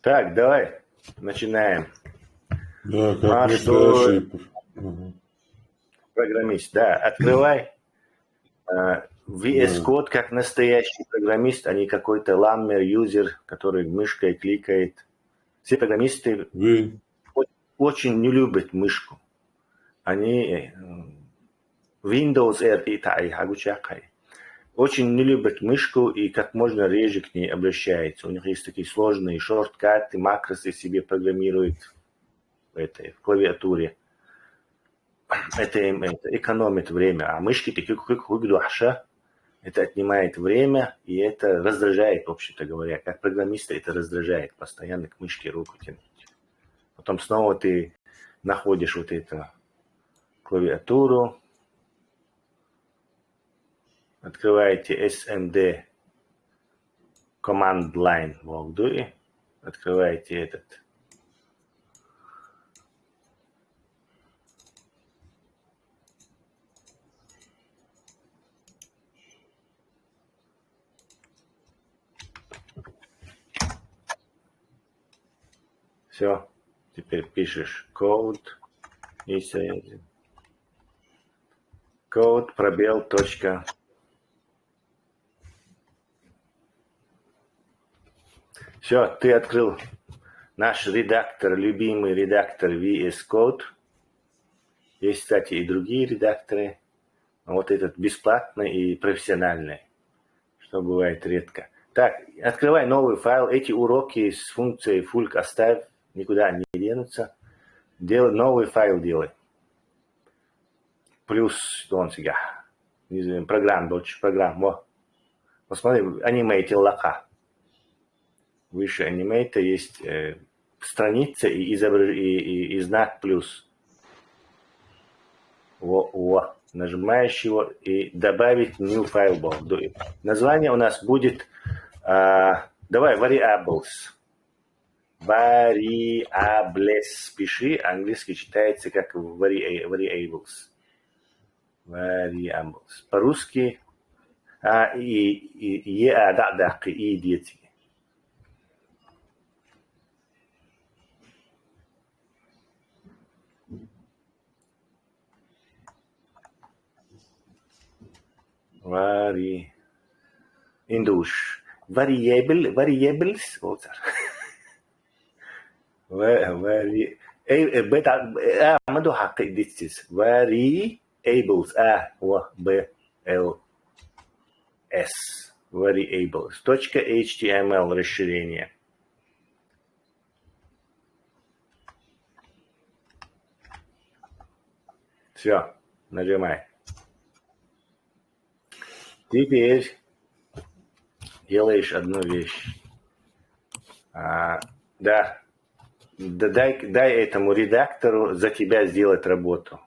Так, давай, начинаем. Да, как Наш настоящий. программист, да, открывай. VS Да. Code как настоящий программист, а не какой-то ламмер, юзер, который мышкой кликает. Все программисты Вы, очень не любят мышку. Они Windows очень не любят мышку и как можно реже к ней обращаются. У них есть такие сложные шорткаты, макросы себе программируют в клавиатуре. Это экономит время. А мышки такие, как выгдуаша, это отнимает время, и это раздражает, вообще-то говоря. Как программиста это раздражает, постоянно к мышке руку тянуть. Потом снова ты находишь вот эту клавиатуру, открываете SMD Command Line в Outdoor, открываете этот. Все, теперь пишешь code и code пробел точка. Все, ты открыл наш редактор, любимый редактор VS Code. Есть, кстати, и другие редакторы. Вот этот бесплатный и профессиональный, что бывает редко. Так, открывай новый файл. Эти уроки с функцией full оставь, никуда не денутся. Новый файл делай. Плюс он сега. Программ, больше программ. Во. Посмотри, Animate лака. Выше Animate есть страница и знак плюс. Во. Нажимаешь его и добавить new файл. Название у нас будет давай variables. Variables пиши, английский читается как variables. Variables. По-русски и дети. English. Variables. مدو حقي ديتس variables variables variables .html расширение. Все, нажимай. Теперь делаешь одну вещь. Дай этому редактору за тебя сделать работу.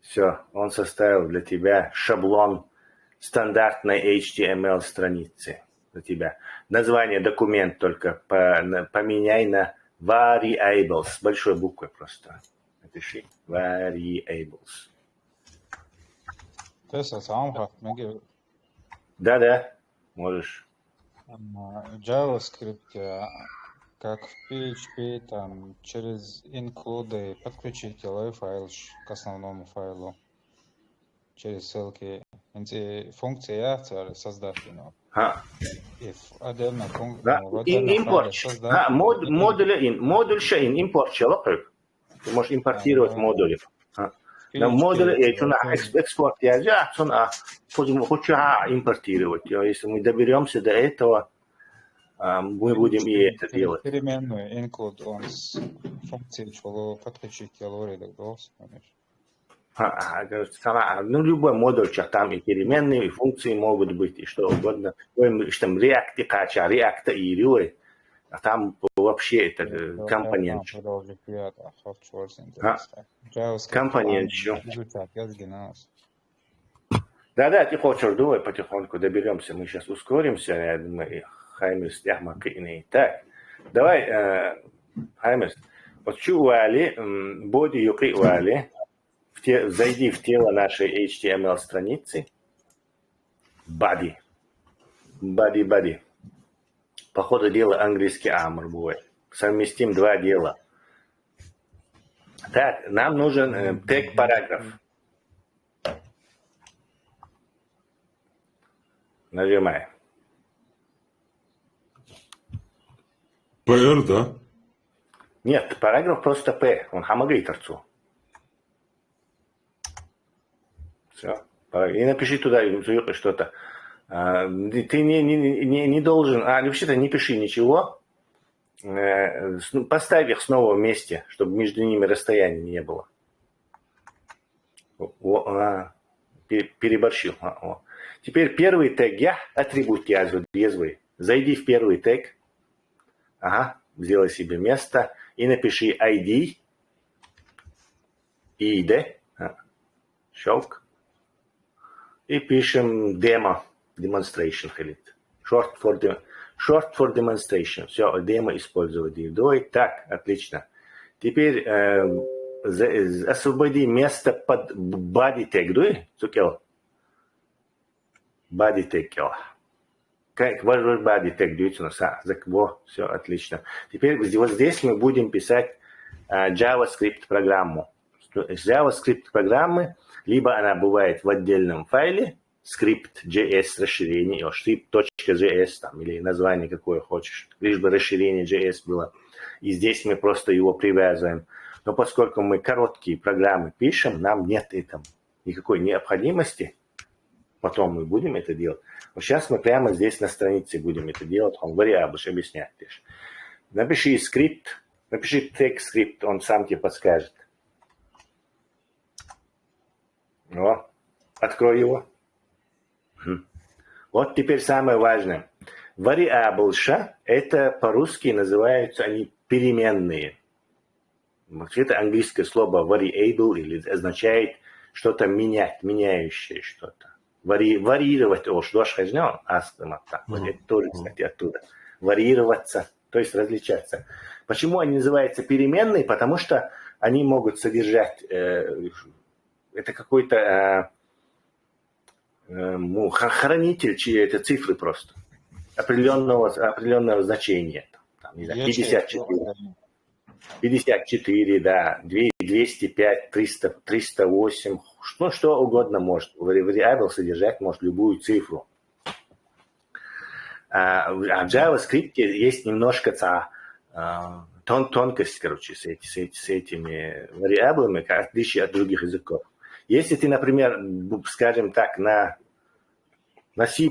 Все, он составил для тебя шаблон стандартной HTML страницы для тебя. Название документ только поменяй на variables, с большой буквы просто. Напиши variables. Да, можешь. JavaScript, как в PHP, там через include подключить LA файл к основному файлу через ссылки. Эти функции создать. И отдельно импорт. Модуль шейн импорт человек. Ты можешь импортировать модули. Модуль экспорт я хочешь импортировать. Если мы доберемся до этого, мы будем и это делать. Переменную include он с функцией чего подключить редак должен. Любой модуль, там и переменные, и функции могут быть, и что угодно. Там React и а там вообще это компонент. Компонент еще. Да, ты хочешь, давай потихоньку доберемся. Мы сейчас ускоримся. Я думаю, Хаймерс, так, давай, Хаймерс, вот чували, боди юки вали, зайди в тело нашей HTML страницы. Body. По ходу дела английский амр будет. Совместим два дела. Так, нам нужен тег параграф. Нажимаем. ПР, да? Нет, параграф просто П. Он хамагай торцу. Все. И напиши туда что-то. Ты не должен... вообще-то не пиши ничего. Поставь их снова вместе, чтобы между ними расстояния не было. Переборщил. Теперь первый тег я, атрибут язвы. Зайди в первый тег. Ага, сделай себе место и напиши ID. ID. Щелк. И пишем demo. Demonstration халит. Short for demonstration. Все, демо использовать. Так, отлично. Теперь освободи место под body tag. Дуй, цукел. Body tag. Как ваш body tag дуется у нас. Все, отлично. Теперь вот здесь мы будем писать JavaScript программу. JavaScript программы, либо она бывает в отдельном файле, script.js расширение, script.js там, или название какое хочешь, лишь бы расширение JS было. И здесь мы просто его привязываем. Но поскольку мы короткие программы пишем, нам нет там никакой необходимости. Потом мы будем это делать. Вот сейчас мы прямо здесь на странице будем это делать. Он вариабл объяснять. Напиши скрипт, напиши тег скрипт, он сам тебе подскажет. Открой его. Вот теперь самое важное. Variables это по-русски называются они переменные. Это английское слово variable или означает что-то менять, меняющее что-то. Варьировать, что ж хождем, это тоже, кстати, оттуда. Варьироваться, то есть различаться. Почему они называются переменные? Потому что они могут содержать, это какой-то хранитель, чьи это цифры просто. Определенного значения. Там, не знаю, 54, да, 205, 300, 308, что угодно может. Variable содержать может любую цифру. А в JavaScript есть немножко тонкость, короче, с этими вариаблами, как отличие от других языков. Если ты, например, скажем так, на C++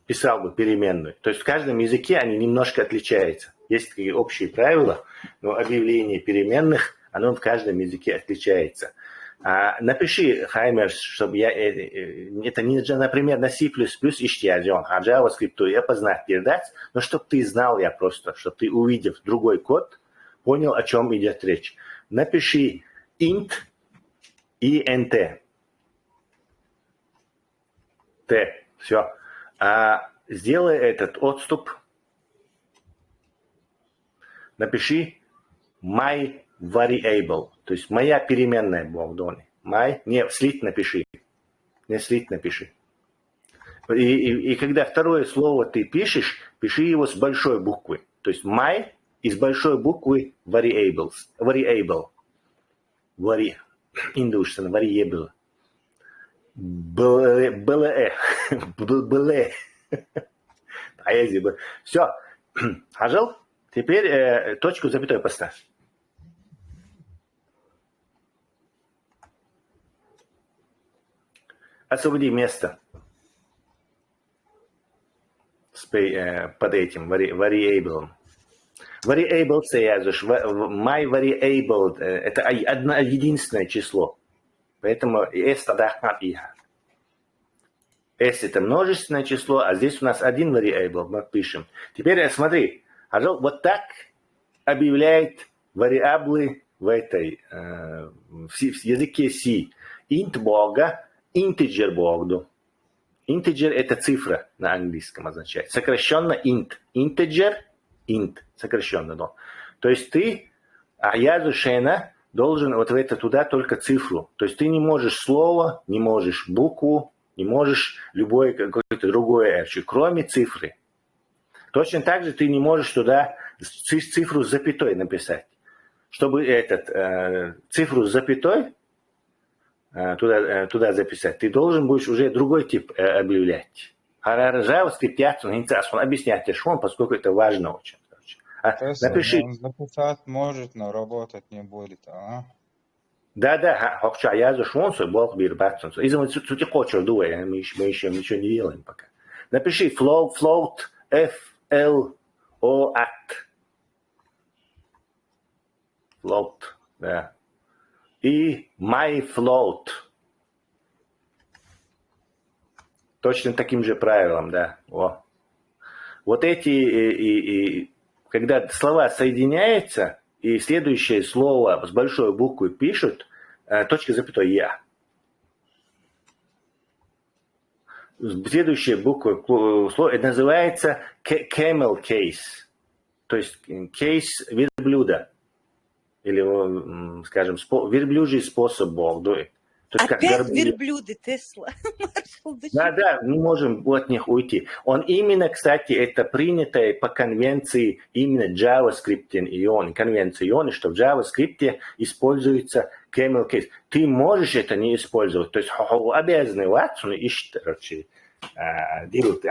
писал бы переменную, то есть в каждом языке они немножко отличаются. Есть такие общие правила, но объявление переменных, оно в каждом языке отличается. Напиши, Хаймер, чтобы это не, например, на C++ иштиазион, а JavaScript я познать передать, но чтобы ты знал чтобы ты, увидев другой код, понял, о чем идет речь. Напиши int и nt. Все. Сделай этот отступ. Напиши my variable. То есть моя переменная была в доме. Не слить напиши. Не слить напиши. И когда второе слово ты пишешь, пиши его с большой буквы. То есть my из большой буквы variable. Индушсан, variable. Все. Хажал? Теперь точку запятой поставь. Освободи место под этим variable. Variable, my variable, это одно единственное число. Поэтому S тогда иха. S это множественное число, а здесь у нас один variable, мы пишем. Теперь смотри, вот так объявляет вариаблы в языке C. Int Бога, integer Богу. Integer это цифра на английском означает. Сокращенно int. Integer, int. Сокращенно. Да. То есть ты, должен вот в это туда только цифру. То есть ты не можешь слово, не можешь букву, Не можешь любое какое-то другое f, кроме цифры. Точно так же ты не можешь туда цифру с запятой написать. Чтобы цифру с запятой туда записать, ты должен будешь уже другой тип объявлять. JavaScript, он объясняет, поскольку это важно очень. То есть Напиши. он записать может, но работать не будет, а? Да, Хокча, я зашел, Бог бир батсон. Из-за сути хочешь дуэ, мы еще ничего не делаем пока. Напиши float, F-L-O-A-T. Float, да. И my float. Точно таким же правилом, да. О. Вот эти, когда слова соединяются, и следующее слово с большой буквы пишут, точка запятой «я». Следующая буква слова, это называется camel case, то есть кейс верблюда, или, скажем, верблюжий способ Бог. То есть, опять верблюды, Тесла. Да, мы можем от них уйти. Он именно, кстати, это принятое по конвенции именно JavaScript Ion, конвенции Ion, что в JavaScript используется camel case. Ты можешь это не использовать, то есть обязаны Watson делают.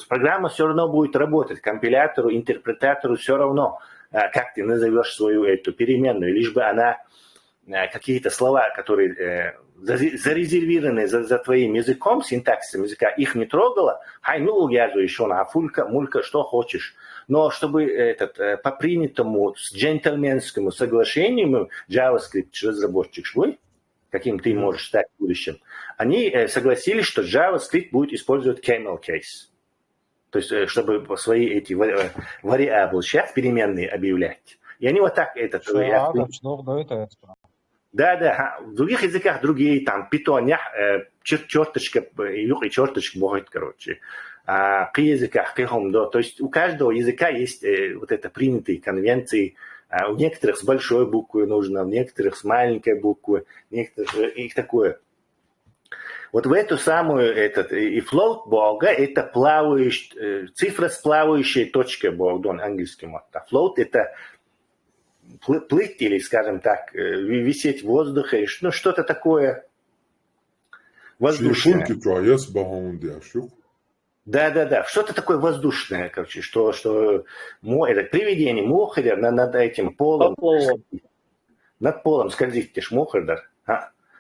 Программа все равно будет работать, компилятору, интерпретатору все равно, как ты назовешь свою эту переменную, лишь бы она какие-то слова, которые зарезервированы за твоим языком, синтаксисом языка, их не трогала, я же еще на фулька, мулька, что хочешь. Но чтобы по принятому джентльменскому соглашению JavaScript разработчик швы, каким ты можешь стать в будущем, они согласились, что JavaScript будет использовать camel case. То есть, чтобы свои эти variables, сейчас переменные объявлять. И они вот так это... Да, в других языках другие, там, питонях, черточка, и черточка бывает, короче. А в языках, то есть у каждого языка есть вот это принятые конвенции. У некоторых с большой буквы нужно, у некоторых с маленькой буквы, у некоторых их такое. Вот в эту самую, и float Бога, это плавающая, цифра с плавающей точкой Бога, английским. А float это плыть или, скажем так, висеть в воздухе, что-то такое воздушное. Да, что-то такое воздушное, короче, что это привидение, мохер над этим полом, над полом скользит, мохер,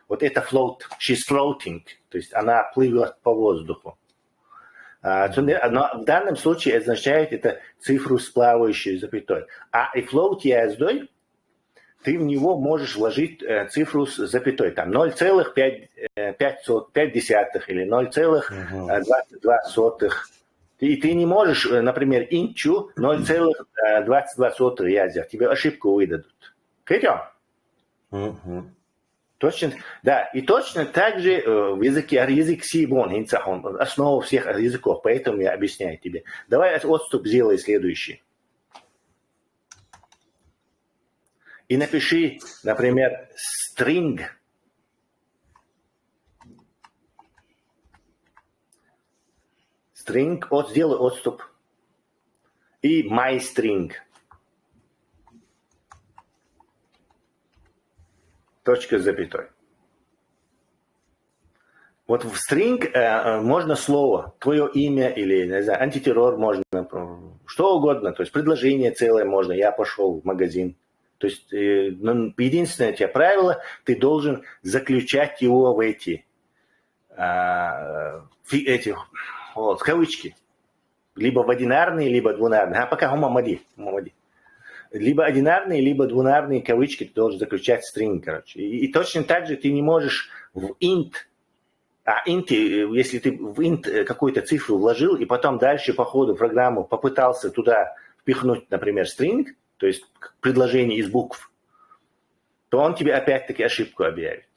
вот это float, she's floating, то есть она плывет по воздуху. Но в данном случае означает это цифру с плавающей запятой. А и float яздой, ты в него можешь вложить цифру с запятой, там 0,5 или 0,22. И ты не можешь, например, инчу 0,22 яздить, тебе ошибку выдадут. Пойдем? Точно, да, и точно так же в язык Сибон, основа всех языков, поэтому я объясняю тебе. Давай отступ сделай следующий. И напиши, например, string. String, сделай отступ. И myString. Точка с запятой. Вот в string можно слово, твое имя или, не знаю, антитеррор можно, что угодно, то есть предложение целое можно, я пошел в магазин. То есть единственное у тебя правило, ты должен заключать его в эти в кавычки. Либо в одинарные, либо двунарные. Пока хумамади. Либо одинарные, либо двунарные кавычки ты должен заключать string, короче. И точно так же ты не можешь в int, если ты в int какую-то цифру вложил, и потом дальше по ходу программу попытался туда впихнуть, например, string, то есть предложение из букв, то он тебе опять-таки ошибку объявит.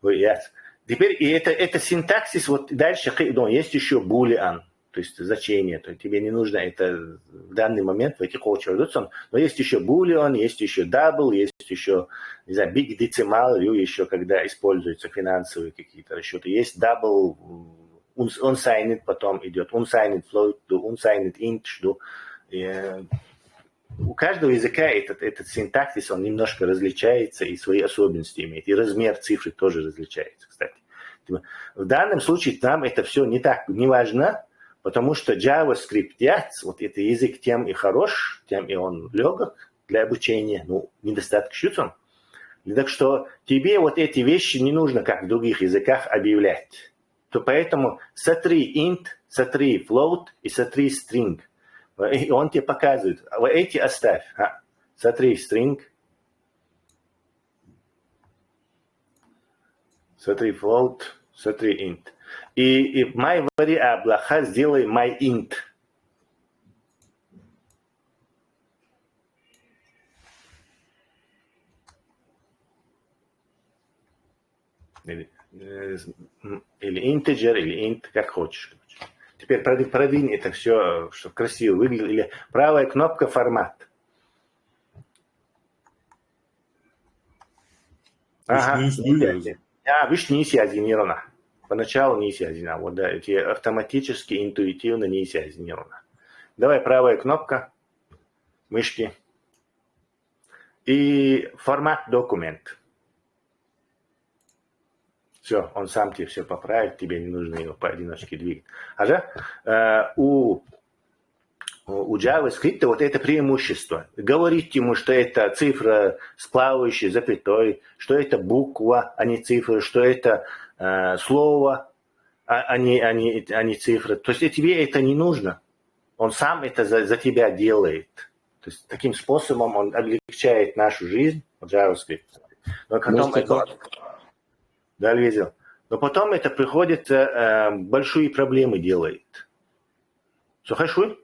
Теперь и это синтаксис, вот дальше, есть еще boolean. то есть значение, то тебе не нужно это в данный момент в этих outputs, но есть еще boolean, есть еще double, есть еще, не знаю, big decimal, еще когда используются финансовые какие-то расчеты, есть double, unsigned, потом идет unsigned float, unsigned int, у каждого языка этот синтаксис, он немножко различается и свои особенности имеет. И размер цифры тоже различается, кстати. В данном случае нам это все не важно, потому что JavaScript, вот этот язык тем и хорош, тем и он легок для обучения, недостаток щуцом. Так что тебе вот эти вещи не нужно, как в других языках, объявлять. То поэтому сотри int, сотри float и сотри string. И он тебе показывает, вот эти оставь. Сотри string, сотри float, сотри int. И my variable сделай my int. Или integer, или int, как хочешь. Теперь продвинь это все, чтобы красиво выглядело. Или правая кнопка формат. Видишь, не связано. Поначалу не связано. Вот да, эти автоматически, интуитивно не связано. Давай правая кнопка мышки. И формат документ. Все, он сам тебе все поправит, тебе не нужно его поодиночке двигать. У JavaScript вот это преимущество. Говорить ему, что это цифра с плавающей запятой, что это буква, а не цифра, что это слово, а не цифра. То есть тебе это не нужно. Он сам это за тебя делает. То есть таким способом он облегчает нашу жизнь, JavaScript. Но потом да, видел. Но потом это приходится, большие проблемы делает. Все хорошо?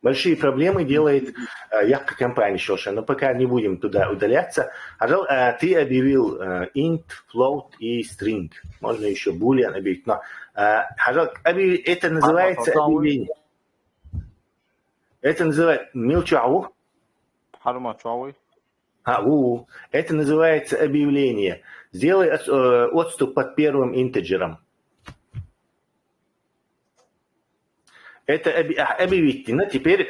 Большие проблемы делает явка компания еще, но пока не будем туда удаляться. Ты объявил int, float и string. Можно еще boolean объявить. Но это называется объявление. Это называется милчуау. Это называется объявление. Сделай отступ под первым интеджером. Это объявить. Но теперь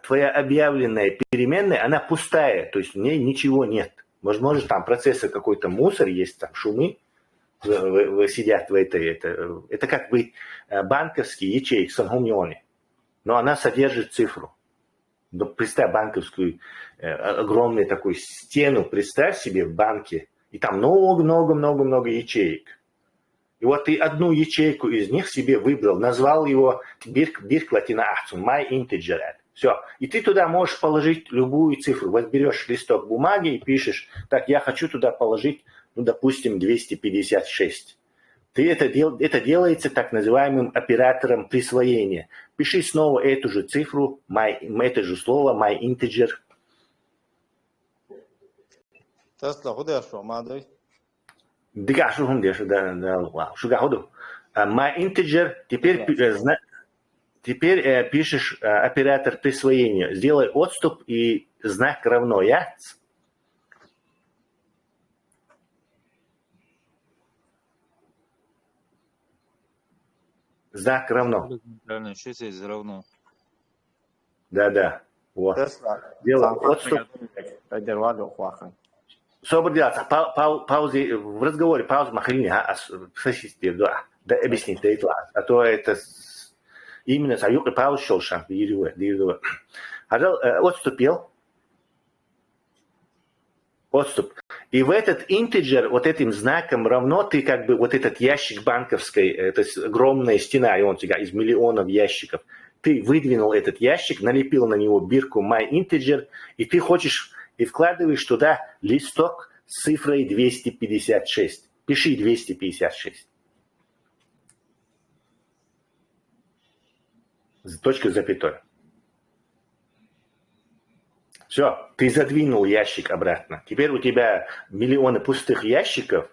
твоя объявленная переменная, она пустая, то есть в ней ничего нет. Может там процессор какой-то мусор, есть там шумы, сидят в этой. Это как бы банковский ячейк в Сангумионе, но она содержит цифру. Представь банковскую огромную такую стену, представь себе в банке, и там много ячеек. И вот ты одну ячейку из них себе выбрал, назвал его Birklatina Achtung, my integer. Все. И ты туда можешь положить любую цифру. Вот берешь листок бумаги и пишешь, так, я хочу туда положить, допустим, 256. Это делается так называемым оператором присвоения. Пиши снова эту же цифру, это же слово, my integer. My integer, теперь пишешь оператор присвоения. Сделай отступ и знак равно яц. Знак равно. Да. Вот. Делай отступ. Собор делаться. Паузы в разговоре. Пауза махрини. Да, объясни. А то это именно саюк и пауза шелшан. Отступил. Отступ. И в этот интеджер, вот этим знаком равно, ты как бы вот этот ящик банковский, это огромная стена, и он у тебя из миллионов ящиков. Ты выдвинул этот ящик, налепил на него бирку my integer, и ты хочешь, и вкладываешь туда листок с цифрой 256. Пиши 256. Точка с запятой. Все, ты задвинул ящик обратно. Теперь у тебя миллионы пустых ящиков,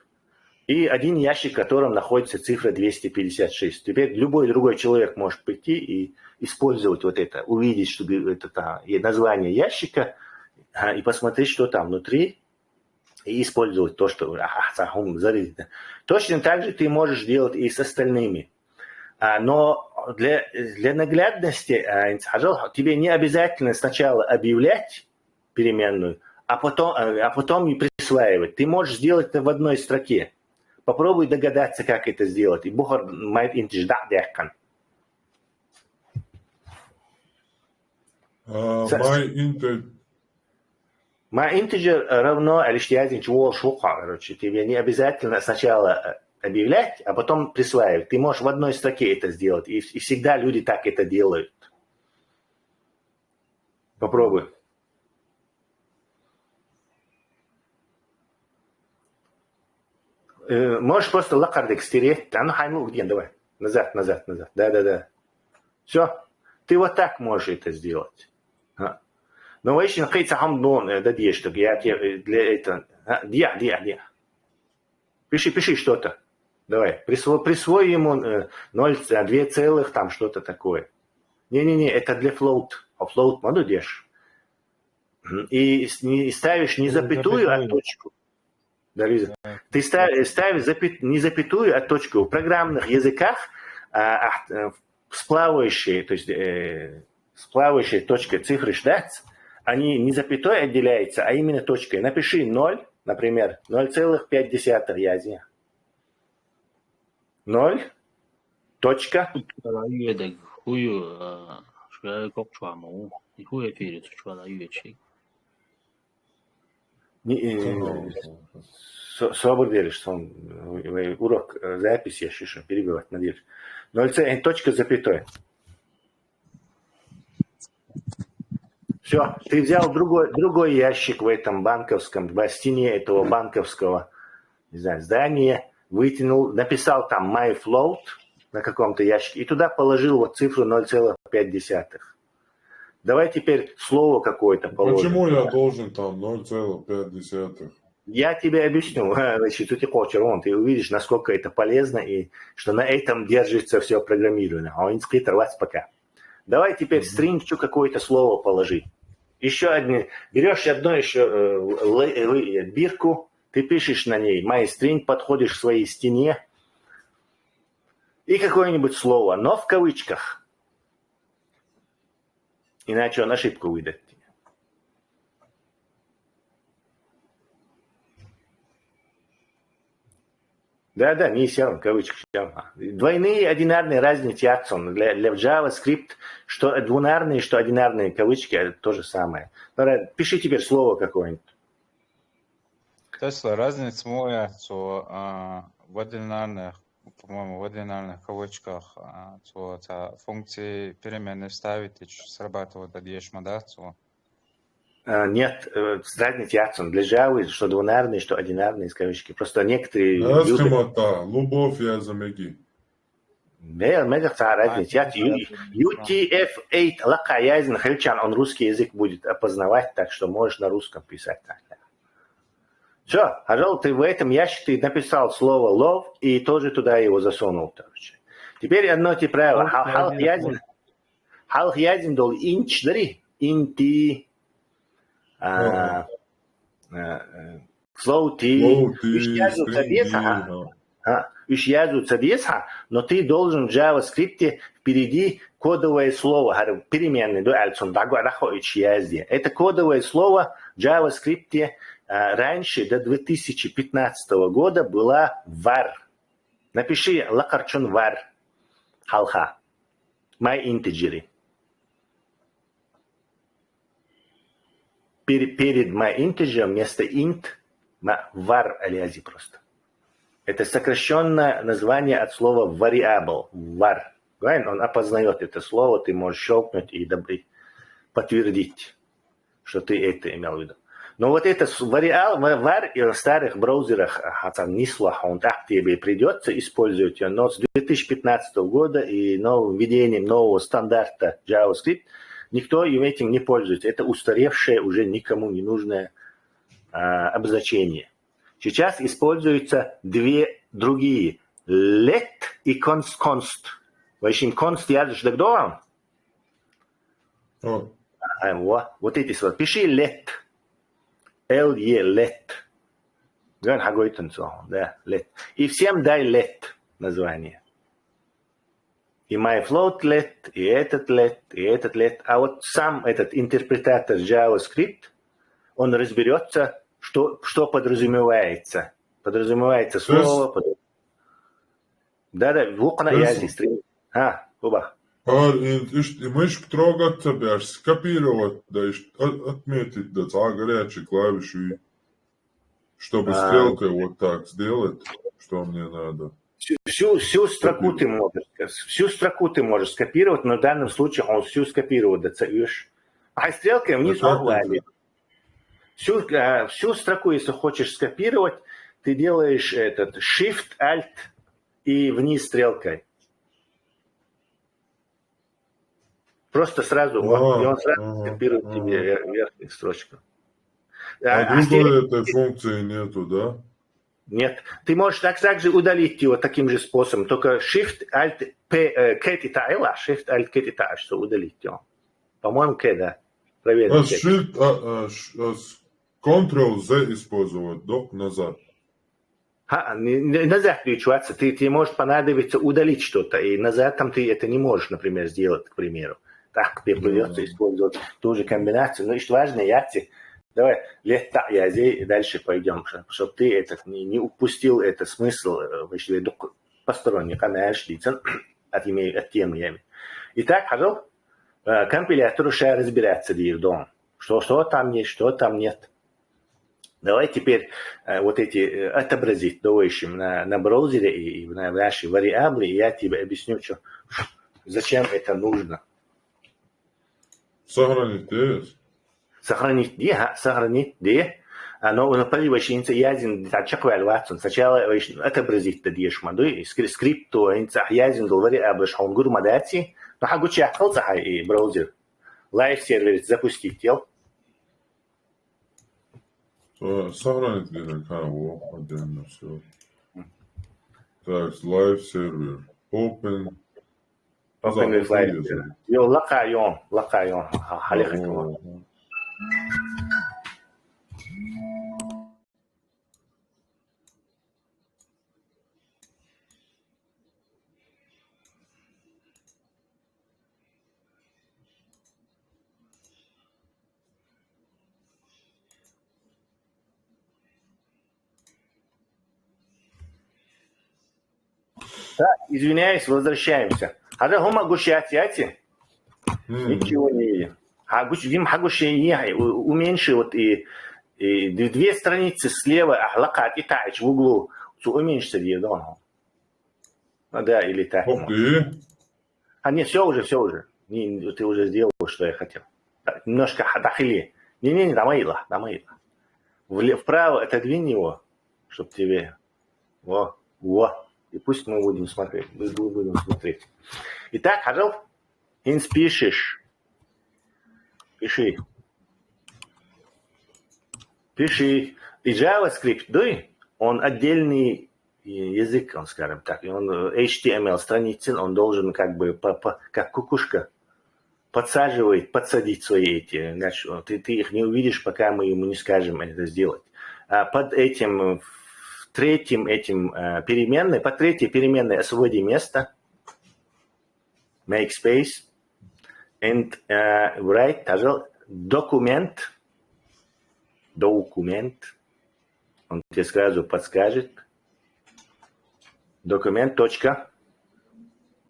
и один ящик, в котором находится цифра 256. Теперь любой другой человек может прийти и использовать вот это, увидеть, что это название ящика, и посмотреть, что там внутри, и использовать то, что... Точно так же ты можешь делать и с остальными. Но для наглядности, тебе не обязательно сначала объявлять переменную, а потом и присваивать. Ты можешь сделать это в одной строке. Попробуй догадаться, как это сделать. И бухар май интижда дяхкан. My integer равно алиштиязин чего шуха, короче. Тебе не обязательно сначала объявлять, а потом присваивать. Ты можешь в одной строке это сделать. И всегда люди так это делают. Попробуй. Можешь просто лакардик стереть. Ну, где, давай. Назад. Да. Все. Ты вот так можешь это сделать. Но вы еще находите хамдон, дадешь, что я для этого... Диа. Пиши что-то. Давай. Присвой ему 0, 2 целых, там что-то такое. Не, это для float. А float молодежь. И ставишь не запятую, а точку. Да, Лиза. Ты ставишь не запятую, а точку. В программных языках с плавающей точкой цифры ждать, они не запятой отделяются, а именно точкой. Напиши 0, например, 0,5 язни. 0, точка. Собор делишь, урок записи, еще перебивать, надеюсь. 0, точка запятой. Все, ты взял другой ящик в этом банковском, в стене этого банковского, не знаю, здания, вытянул, написал там my float на каком-то ящике и туда положил вот цифру 0,5. Давай теперь слово какое-то положим. Почему я должен там 0,5? Я тебе объясню. Значит, ты увидишь, насколько это полезно и что на этом держится все программирование. А он не рвать пока. Давай теперь стрингчу какое-то слово положи. Еще одни. Берешь одну еще бирку, ты пишешь на ней my string, подходишь к своей стене и какое-нибудь слово, но в кавычках. Иначе он ошибку выдаст. Да, не сел, кавычки. Двойные, одинарные разницы акций. Для JavaScript, что двунарные, что одинарные кавычки, это то же самое. Пиши теперь слово какое-нибудь. Тесла, разница моя, что в одинарных, по-моему, в одинарных кавычках, что функции переменной вставить и срабатывает одежма, да? Нет, разница акций. Для Java, что двунарные, что одинарные кавычки. Просто некоторые... Любовь я замеги. UTF-8 лакаязин хельчан, он русский язык будет опознавать, так что можешь на русском писать. Все, пожалуйста, ты в этом ящике написал слово love и тоже туда его засунул. Теперь одно те правило. Халх язин дол инч, дари, инти, слоути, исчезут беса, но ты должен в JavaScript впереди кодовое слово, переменный, это кодовое слово в JavaScript раньше, до 2015 года, была var. Напиши лакарчун var, халха, my integer. Перед my integer вместо int var алиази просто. Это сокращенное название от слова variable, var. Он опознает это слово, ты можешь щелкнуть и подтвердить, что ты это имел в виду. Но вот это var и в старых браузерах, он так тебе придется использовать, но с 2015 года и новым введением нового стандарта JavaScript никто этим не пользуется. Это устаревшее, уже никому не нужное обозначение. Сейчас используются две другие. Let и const. В общем, const я же догдовал. Вот эти слова. Пиши let. L-E, let. Да, let. И всем дай let название. И MyFloat let, и этот let, и этот let. А вот сам этот интерпретатор JavaScript, он разберется, что подразумевается. Подразумевается слово. Да, вукна я здесь. Оба. Мышку трогать тебя, скопировать, да, отметить, да, горячие клавиши, чтобы стрелкой вот так сделать, что мне надо. Всю строку ты можешь скопировать, но в данном случае он всю скопировать, да, видишь. А стрелкой вниз валит. Всю строку, если хочешь скопировать, ты делаешь этот Shift, Alt и вниз стрелкой. Просто сразу, и он сразу скопирует тебе верхнюю строчку. Другой этой функции нету, да? Нет. Ты можешь также удалить его таким же способом, только Shift, Alt, P, Cat и T, Shift, Alt, Cat и T, что удалить его. По-моему, Cat, да. Проверь. Shift, Ctrl-Z использовать, да, назад. Назад переключаться. Ты можешь понадобиться удалить что-то, и назад там ты это не можешь, например, сделать, к примеру. Так тебе придется использовать ту же комбинацию. Но что важно, давай, лета я здесь, дальше пойдем, чтобы ты не упустил этот смысл, посторонний канал шлицен от темы. Итак, компилятор уже разбирается дом, что там есть, что там нет. Давай теперь вот эти отобразить довольщим на браузере и на наши вариаблы, и я тебе объясню, зачем это нужно. Сохранить есть? Сохранить, но поливающийся язин чаквал ватсон. Сначала отобразить дадишь мадуй, скрипту, язин долвари аблашхон гурмадати, но хагу чакал и браузер. Лайв-сервер запустить дел. Сохранить где-то отдельно все. Так, лайв-сервер. Open with live. Yo, лакайон. Халихакова. Так, извиняюсь, возвращаемся. Хома гушати. Ничего не видим. Уменьши вот и две страницы слева, лакат и тач в углу. Уменьшится диагоналом. Да, или так. Нет, все уже. Ты уже сделал, что я хотел. Немножко дахили. Не, дамаила. Вправо отодвинь его, чтобы тебе... Во. И пусть мы будем смотреть. Итак, Хажал, пишешь. Пиши. И JavaScript, да, он отдельный язык, он, скажем так. И он HTML страницы, он должен как кукушка подсадить свои эти. Ты их не увидишь, пока мы ему не скажем это сделать. А под этим... Третьей переменной освободи место, make space, and write, документ, он тебе сразу подскажет, документ, точка,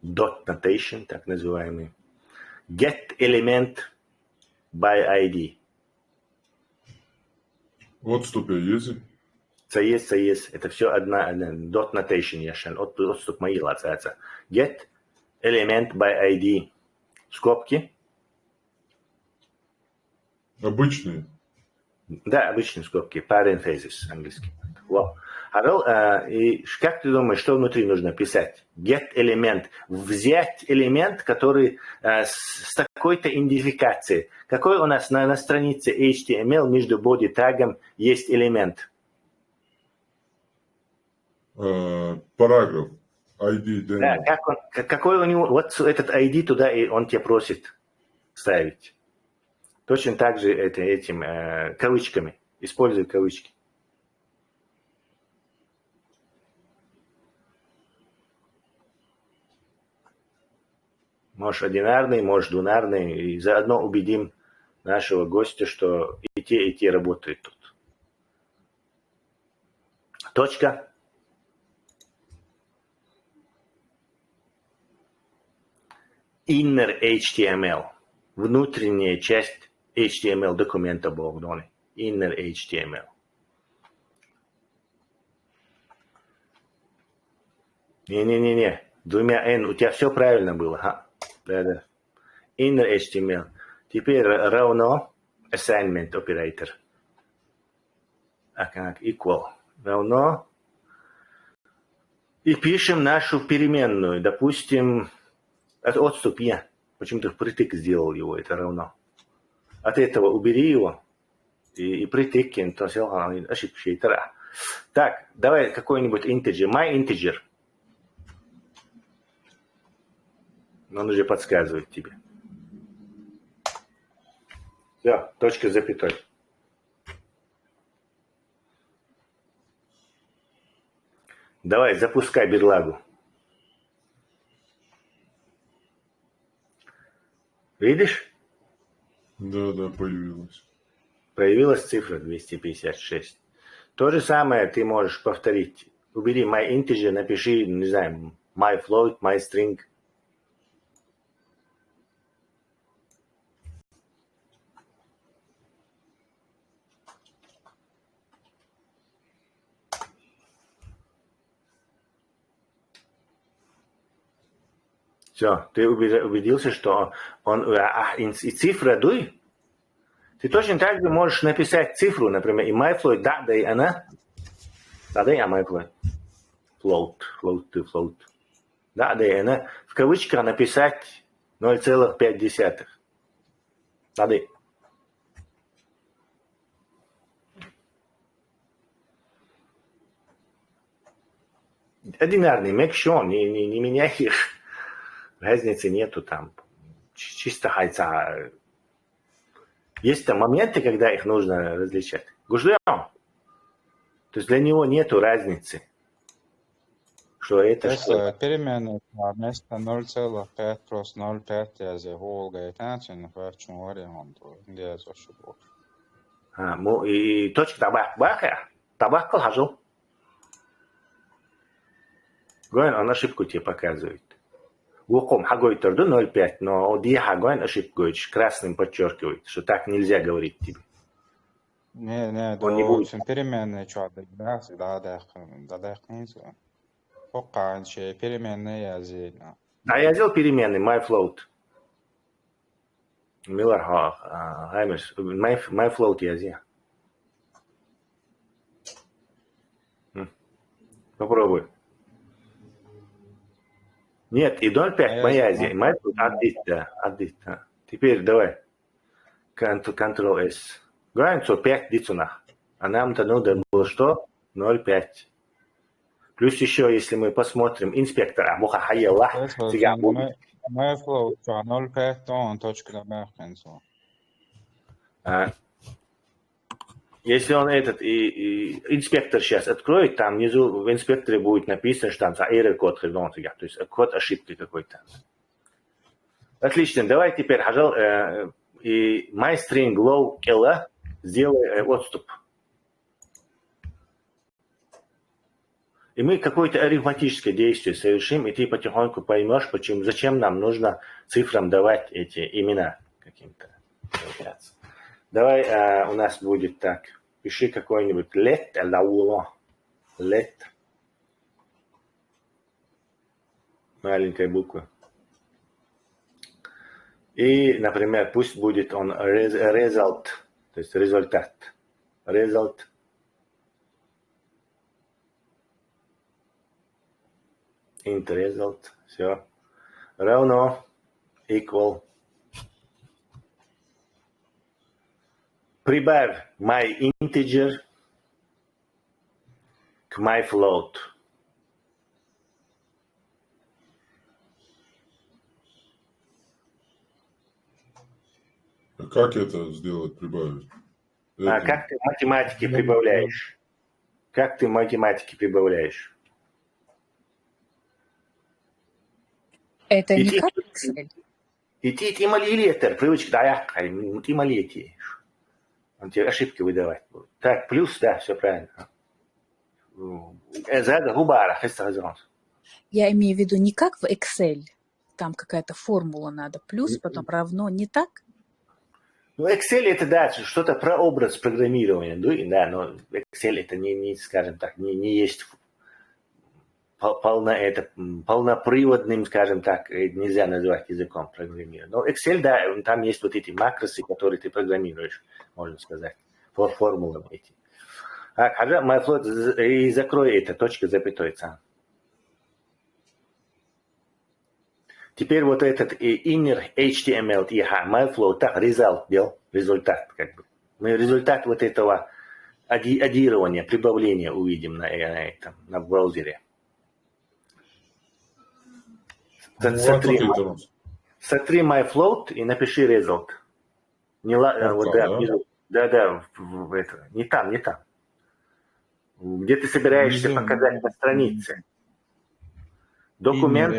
dot notation, так называемый, get element by ID. Отступи есть? Есть. Это все одна dot notation яшен. Отступ мои лацается. Get element by ID. Скобки. Обычные. Да, обычные скобки. Parentheses английский. Wow. И как ты думаешь, что внутри нужно писать? Get element. Взять элемент, который с такой-то идентификацией. Какой у нас на странице HTML между body тагом есть элемент? параграф, ID Да, demo. какой у него, вот этот ID туда, и он тебя просит ставить. Точно так же этим кавычками. Используй кавычки. Можешь одинарный, можешь двунарный. И заодно убедим нашего гостя, что и те работают тут. Точка. Inner HTML. Внутренняя часть HTML документа Богдоны. Inner HTML. Не. Двумя N. У тебя все правильно было. Ага. Да. Inner HTML. Теперь равно assignment operator. А как? Equal. Равно. И пишем нашу переменную. Допустим, отступ я. Почему-то впритык сделал его. Это равно. От этого убери его. И притык. То все ошибка. Так, давай какой-нибудь integer. My integer. Он уже подсказывает тебе. Все, точка с запятой. Давай, запускай бедлагу. Видишь? Да, появилась. Появилась цифра 256. То же самое ты можешь повторить. Убери my integer, напиши, не знаю, my float, my string. Все, ты убедился, что он... и цифра дуй. Ты точно так же можешь написать цифру, например, и my float, да и она. Да и my float. Float. Да и она. В кавычках написать 0,5. Да и. Одинарный, make sure, не меняй их. Разницы нету там. Чисто хайца. Есть там моменты, когда их нужно различать. Гуждем. То есть для него нету разницы. Что это, что это. Переменная вместо 0,5 просто 0,5 yazıyor. Olga'ya tanıtın. Verçun var ya onda. Diye ошибок. И точка табак положил. Он ошибку тебе показывает. Вуком хагой турду 0,5, но где хагой ошибку красным подчеркивает, что так нельзя говорить тебе. Не, Он не будет. переменная что-то. Да, не знаю. Пока переменная yazıyor. А я сделал переменный, my float. Миллер Хаймерс, my float yazıyor. Попробуй. Нет, и 0,5 моя азия. My float отдит. Теперь давай. Ctrl-S. Границу 5 дицуна. А нам-то нужно было что? 0,5. Плюс еще, если мы посмотрим инспектора, муха хайела. My float 0,5 он точка на Если он и инспектор сейчас откроет, там внизу в инспекторе будет написано, что там error код, то есть код ошибки какой-то. Отлично, давай теперь, и my string low ela сделай отступ. И мы какое-то арифметическое действие совершим, и ты потихоньку поймешь, зачем нам нужно цифрам давать эти имена каким-то. Давай у нас будет так. Пиши какой-нибудь let. Маленькой буквы. И, например, пусть будет он result, то есть результат. Result. Int result. Все. Равно. Equal. Прибавь my integer к my float. Как это сделать, прибавить? Как ты математики прибавляешь? Как ты математики прибавляешь? Это не Ити как Excel. малилетер, привычка, да, ты малетишь. Он тебе ошибки выдавать будет. Так, плюс, да, все правильно. Зада губара, Я имею в виду не как в Excel. Там какая-то формула надо. Плюс, потом равно. Не так? Ну, Excel это, да, что-то про образ программирования, да, но Excel это не скажем так, не есть полноприводным, скажем так, нельзя назвать языком программирования. Но Excel, да, там есть вот эти макросы, которые ты программируешь, можно сказать, по формулам эти. MyFloat, и закрой это, точка, запятой, сам. Теперь вот этот inner HTML, MyFloat, так, результат, как бы. Мы результат вот этого аддирования, прибавления увидим на браузере. Сотри MyFloat и напиши result. Не там. Где ты собираешься показать на странице. Документ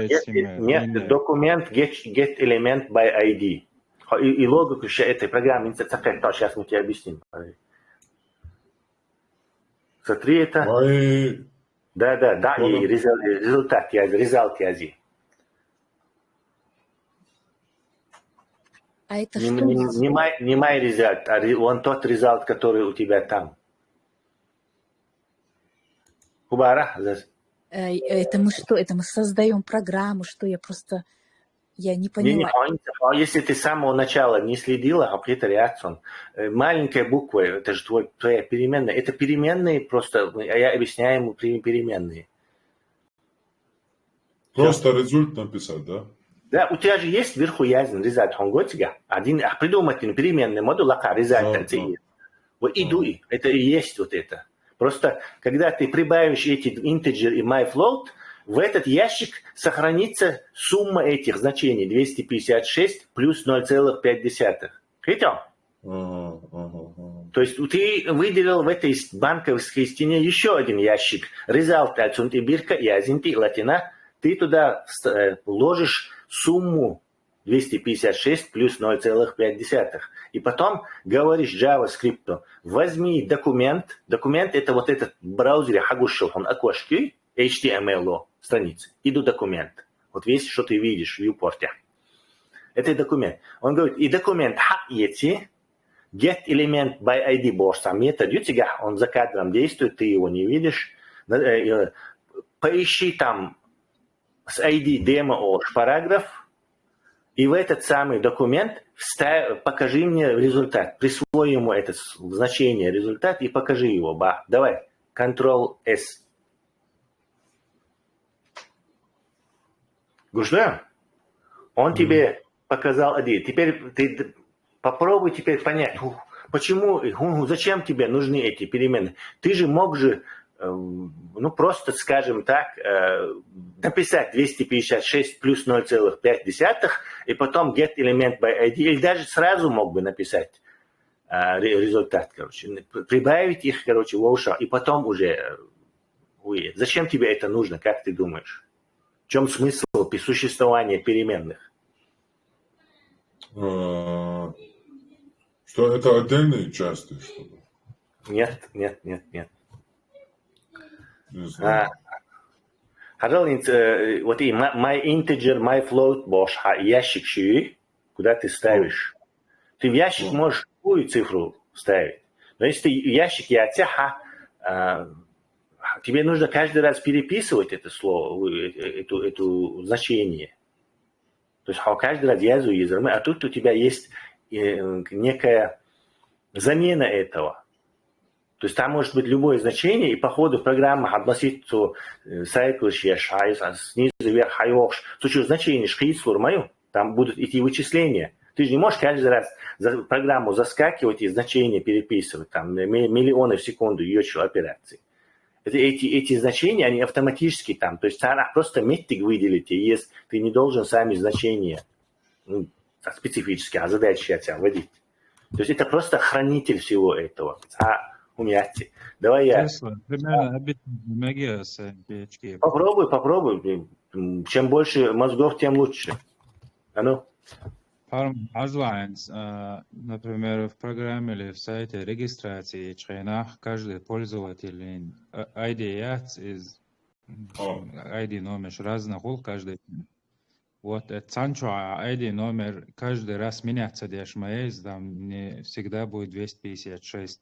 get element by ID. И логику этой программы, сейчас мы тебе объясним. Сотри это. Да, и результат язи. А это что? Не мой результат, а он тот результат, который у тебя там. Хубара? Это мы что? Это мы создаем программу, что я не поняла. Если ты с самого начала не следила, какие-то реакции, маленькая буква, это же твоя переменная. Это переменные просто, я объясняю ему переменные. Просто результат написать, да? Да, у тебя же есть вверху язын результат хонготига. Придумать переменный модуль, результат. Вот идуй, это и есть вот это. Просто, когда ты прибавишь эти integer и myFloat, в этот ящик сохранится сумма этих значений 256 плюс 0,5. Видел? То есть ты выделил в этой банковской стене еще один ящик. Result, альцунти бирка, язинти, латина. Ты туда ложишь сумму 256 плюс 0,5. И потом говоришь JavaScript, возьми документ. Документ это вот этот браузер, он окошки, HTML страницы. Иду документ. Вот весь, что ты видишь в viewport. Это документ. Он говорит, и документ эти, get element by ID борса метод, он за кадром действует, ты его не видишь. Поищи там с ID demo параграф, и в этот самый документ покажи мне результат. Присвой ему это значение результат и покажи его. Давай. Ctrl-S. Гужда? Он тебе показал один. Теперь ты попробуй теперь понять, почему, зачем тебе нужны эти перемены. Ты же мог же, просто, скажем так, написать 256 плюс 0,5 и потом get element by ID. Или даже сразу мог бы написать результат, Прибавить их, в уша, и потом уже уедет. Зачем тебе это нужно, как ты думаешь? В чем смысл существования переменных? Что это отдельные части? Что-то? Нет. Не знаю. Вот и my integer, myFloat, ящик шире, куда ты ставишь. Ты в ящик можешь любую цифру ставить. Но если ты ящик тебе нужно каждый раз переписывать это слово, это значение. То есть каждый раз язык, а тут у тебя есть некая замена этого. То есть там может быть любое значение, и по ходу программа относится сайкл, снизу вверх, в случае значения шкицлур мою, там будут идти вычисления. Ты же не можешь каждый раз программу заскакивать и значения переписывать, там миллионы в секунду ее операций. Эти значения, они автоматически там. То есть она просто метик выделить, и ты не должен сами значения специфические задачи вводить. То есть это просто хранитель всего этого. Умяти. Давай я... Тесла, примерно объяснить PHP. Попробуй. Чем больше мозгов, тем лучше. А ну. Azlines, например, в программе или в сайте регистрации членов каждый пользователь ID из ID номер разных каждый. Вот Санчо ID номер каждый раз меняется, там не всегда будет 256.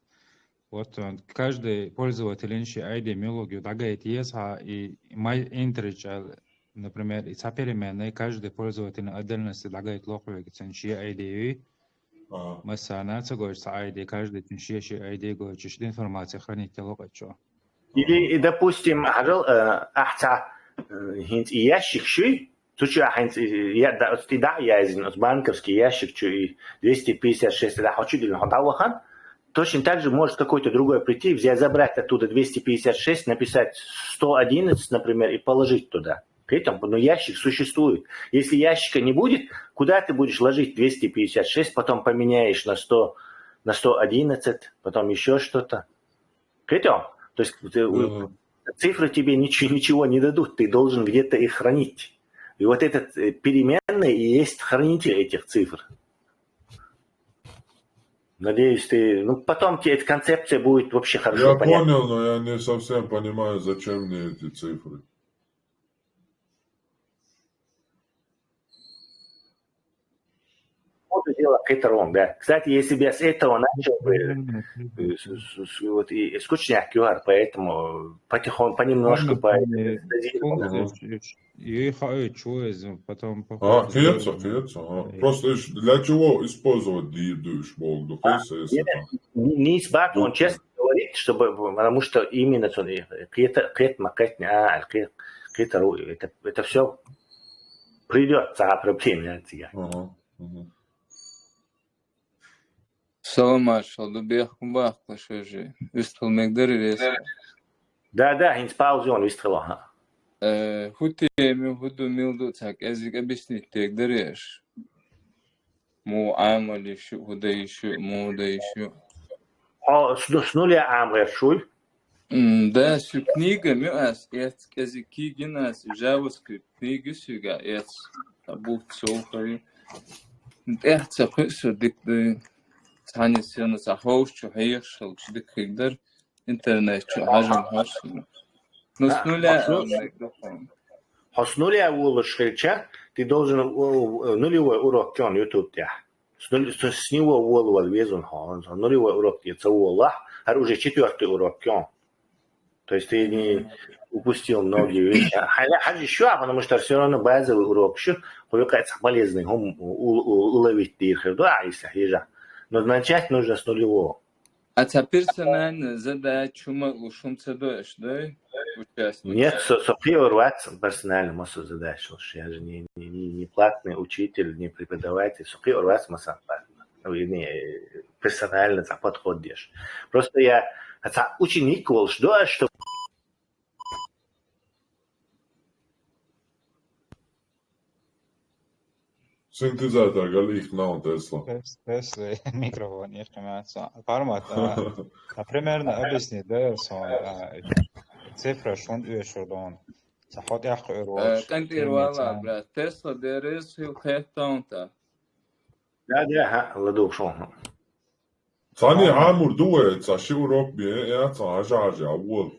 Вот каждый пользователь ID мелодию дагает и my entry, например, и переменной каждый пользователь отдельности дагает локаль ID. مثلا говорится ID каждый ID говорит информация хранить локачо. Или, допустим, ящик ши, банковский ящик 256, точно так же может какой-то другой прийти, забрать оттуда 256, написать 111, например, и положить туда. Но ящик существует. Если ящика не будет, куда ты будешь ложить 256, потом поменяешь на 111, потом еще что-то. То есть цифры тебе ничего не дадут, ты должен где-то их хранить. И вот этот переменный и есть хранитель этих цифр. Надеюсь, потом тебе эта концепция будет вообще хорошо понятна. Я понял, но я не совсем понимаю, зачем мне эти цифры. Дело хитром, да. Кстати, если бы я с этого начал скучняк QR, поэтому потихоньку, понемножку потом Просто для чего использовать дьюш Богду? Не избавь, он честно говорит, потому что именно это все придет за проблемы. Саламат, бех же. Выступил Мегдарис. Да, не спал, он выстрелил. Худу милду так, язык объяснить Мегдариш. Му амали еще, худа еще, муда еще. С нуля амр шуй. Да, что книга, языки генас, JavaScript, книга сюда, абут сохари. Это все дикты. Тани сена захош, что хейшел, что дикдер интернет, что хажем хашим. Но с нуля микрофон. С нуля улучшить, ты должен нулевой урок тян YouTube тя. С него уволвал везун хан, нулевой урок тя цаула, а уже 4-й урок тян. То есть ты не упустил многие вещи. Хажи еще, потому что все равно базовый урок, что является полезным, уловить тихо, да, если ежа. Но начать нужно с нулевого. А персонально задать шум цедоешь, да? Нет, соприорваться персонально массу задач. Я же не платный учитель, не преподаватель. Соприорваться массу персонально за подход держишь. Просто я ученик волшдо, что Синтезатор галих на Тесла. Тесла микрофон еще мясо. Формат. Примерно объяснить, да, цифра шон уешурдон. Заход яхт урош. Кантирвала, брат. Тесла дерес хил хэтаунта. Да, ладук шон. Цани амур дуэца, шиурок бе, яца ажажа, вол.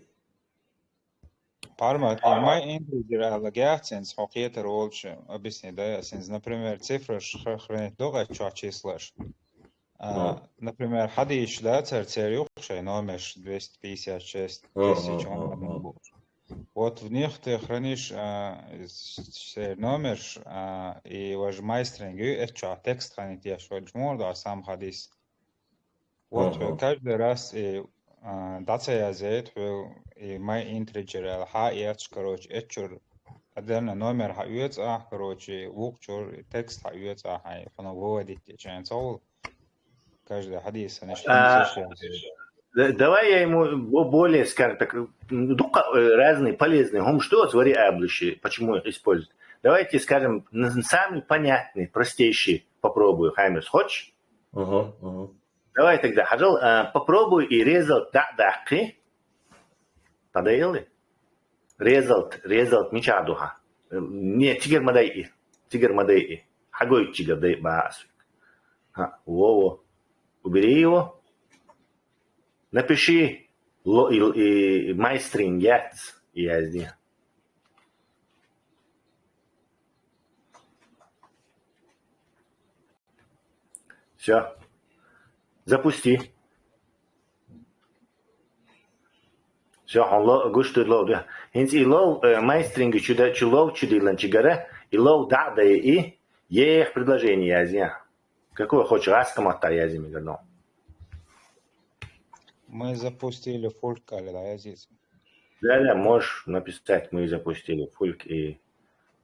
Формат. My integer аллогиацинс хокет ролш объяснить, да, например, цифра хранит долго числаш. Например, hadиш, да, церцерюк, номер 256 тысяч, вот в них ты хранишь номер и ваш майстринг, это текст хранить, я что можно, а сам хадис. Вот каждый раз дата язык и my integer хаиач, короче, это отдельно номер хаиач, короче, вукчур текст хаиач, хай, фоно выводите, чайно цол. Каждый хадис, давай я ему более, скажем так, разные полезные что вариаблы, почему их используют. Давайте, скажем, самые понятные, простейшие попробую. Хаймес, хочешь? Давай тогда, Хаджал, попробуй и резалт да-дахи. Подоели? Резалт мичадуха. Не, тигр мадайи. Хагой тигр дай баасу. Во. Убери его. Напиши майстрингяц язди. Все. Запусти. Все, он гуштует лов. Хинц и лов майстринги чулов чудилан чигара, и лов да и ех предложение язди. Какое хочешь, раскомата язди мигарно. Мы запустили фульк, Аль-Азиз. Да, можешь написать, мы запустили фульк и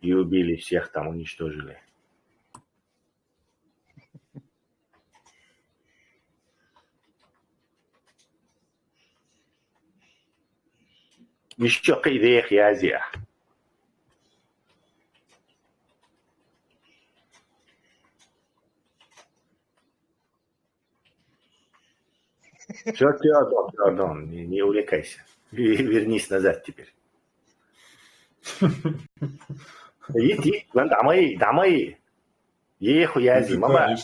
убили всех там, уничтожили. Еще кайдех язия. Все, Теодон, не увлекайся. Вернись назад теперь. Иди, домой. Еху язи, мама.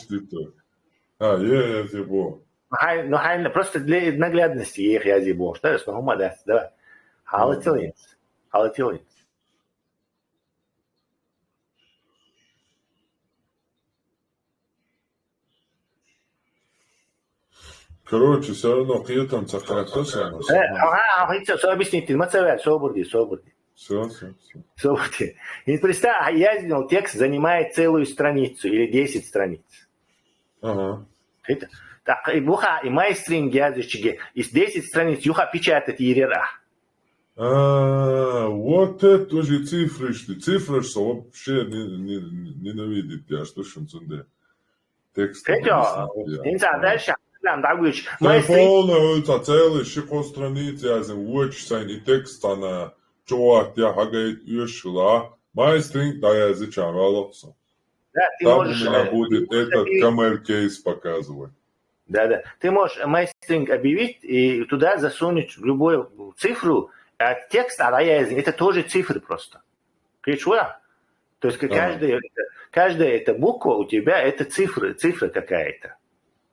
Язи бо. Ну, просто для наглядности ех язи бо. Что это? Ну, да, давай. Халатилинс. Короче, все равно киетам цахатоса. Все объясните, мацавер, собурди. Все. Собурди. И представь, яздил текст занимает целую страницу или 10 страниц. Ага. Так, и буха, и майстринг яздички из 10 страниц юха печатать ерера. Вот это уже цифры, что цифры, что вообще ненавидит я, что шанцунде. Текст. Это, дальше. Полная это целая шико страница, я знаю, очень и текст она чувак, я хагает юшла, майстринг, да я зачарался. Там у меня будет этот камер-кейс показывать. Да. Ты можешь майстринг объявить и туда засунуть любую цифру, а текст, это тоже цифры просто. Кричуа? То есть каждая эта буква у тебя это цифра какая-то.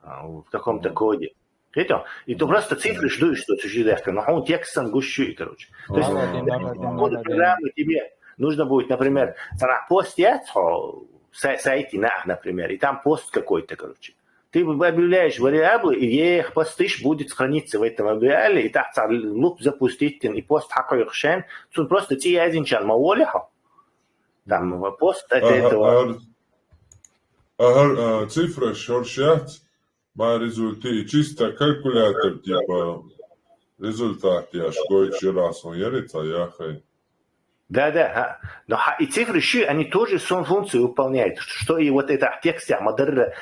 В каком-то коде. И ты просто цифры ждешь, что ты ждешь, но он текстом гущу, короче. То есть программы тебе нужно будет, например, постить сайте, например, и там пост какой-то, короче. Ты объявляешь вариаблы, и их постишь будет храниться в этом вариабле, и так луп запустить, и пост хакаешен, тут просто ти один чан маволиха. Там пост этого. Цифра шоршат. Мой результат чисто калькулятор, типа результат, я шкой раз он ярится, я хай. Да. Но и цифры еще, они тоже свою функцию выполняют. Что и вот это текст, модерн,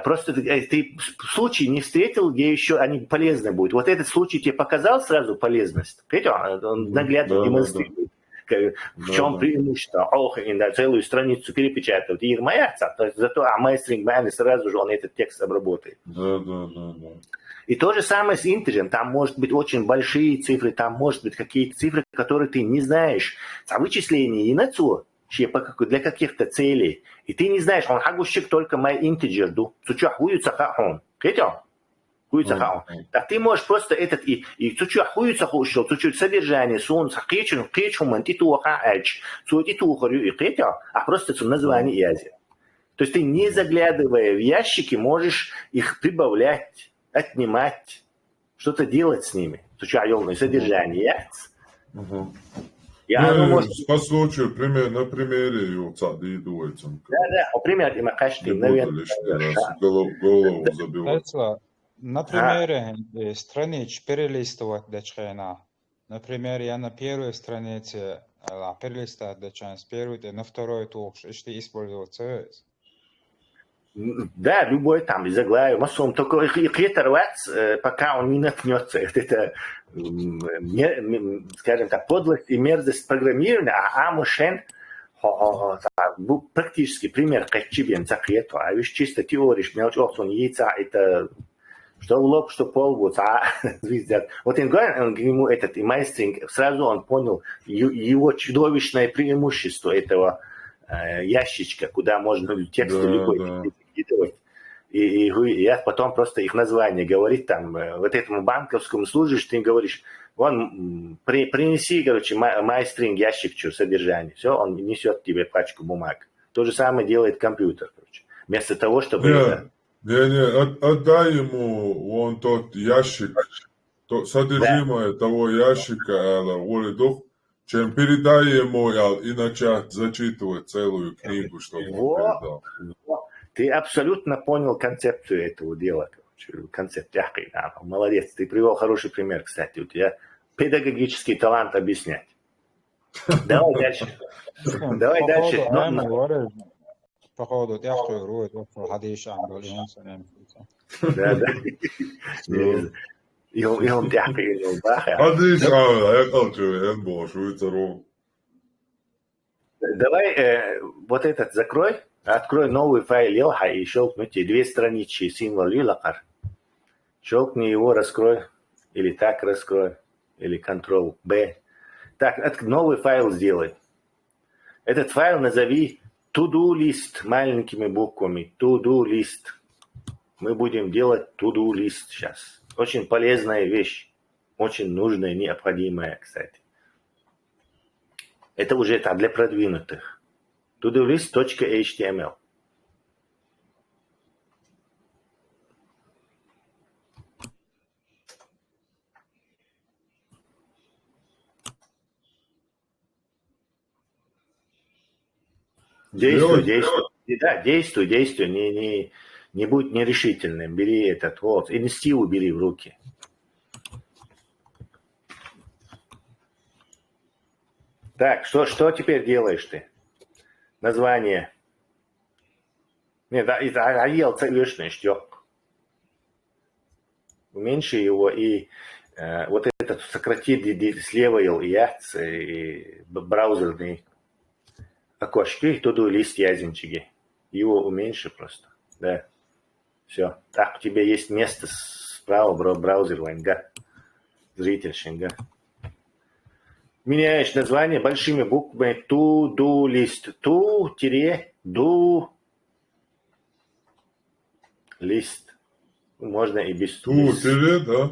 просто ты случай не встретил, где еще они полезны будут. Вот этот случай тебе показал сразу полезность. Он наглядно демонстрирует. В чем преимущество? Целую страницу перепечатывать и мояться. Зато майстринг сразу же он этот текст обработает. Да. И то же самое с интеджером. Там может быть очень большие цифры, там может быть какие-то цифры, которые ты не знаешь. А вычисление и нацо для каких-то целей. И ты не знаешь, он хагущик только мой интеджер. Так ты можешь просто этот и чуть-чуть хуйца хушил, чуть-чуть содержание, сон, сахкечен, кечуман, титуха, эч, цуэтитухарю и кетя, а просто название язи. То есть ты, не заглядывая в ящики, можешь их прибавлять, отнимать, что-то делать с ними. Сучайолное содержание яц. По случаю, на примере его цады дуется. Да, пример има каждый, наверное. Голову забивать. На примере страниц перелистывать дочкайна. Например, я на первой странице перелистать дочкайна с первой, и на второй тоже, если использовать CS. Да, любой там, заглавие, массом, только их оторвать, пока он не наткнется. Это, скажем так, подлость и мерзость программирования, а мышен практически пример, как чибен цахету, а ведь чисто теория, мелочь, он яйца, это Что в лоб, что по лбу. Звездят. Вот он говорит, ему этот и майстринг, сразу он понял его чудовищное преимущество этого ящичка, куда можно тексты любой закидывать. И я потом просто их название говорит там, вот этому банковскому служащему ты говоришь, вон, принеси, короче, майстринг, ящик, содержание. Все, он несет тебе пачку бумаг. То же самое делает компьютер, короче. Вместо того, чтобы... Отдай ему вон тот ящик, содержимое того ящика, чем передай ему и начать зачитывать целую книгу, чтобы он передал. Ты абсолютно понял концепцию этого дела. Концепт. Молодец. Ты привел хороший пример, кстати. У тебя педагогический талант объяснять. Давай дальше. Давай дальше. Походу, я говорю, это хадиш английский. Да. يوم تحكي انه الباحث حديش я швейцаров. Давай вот этот закрой, открой новый файл Елха и щелкните 2 странички символ Вилакар. Щелкни его, раскрой, или так раскрой, или Ctrl-B. Так, новый файл сделай. Этот файл назови to-do list маленькими буквами. To-do list. Мы будем делать to-do list сейчас. Очень полезная вещь. Очень нужная, необходимая, кстати. Это уже для продвинутых. To-do list.html. Действуй. Да, действуй. Не будь нерешительным. Бери этот вот. Инициативу бери в руки. Так, что теперь делаешь ты? Название. Нет, это ел целешный штёк. Уменьши его и вот этот сократи слева и браузерный окошки, туда лист язенчики. Его уменьши просто. Да. Все. Так, у тебя есть место справа браузер ванга. Зритель шинга. Меняешь название большими буквами to-do list. To-do list. Можно и без to-, да?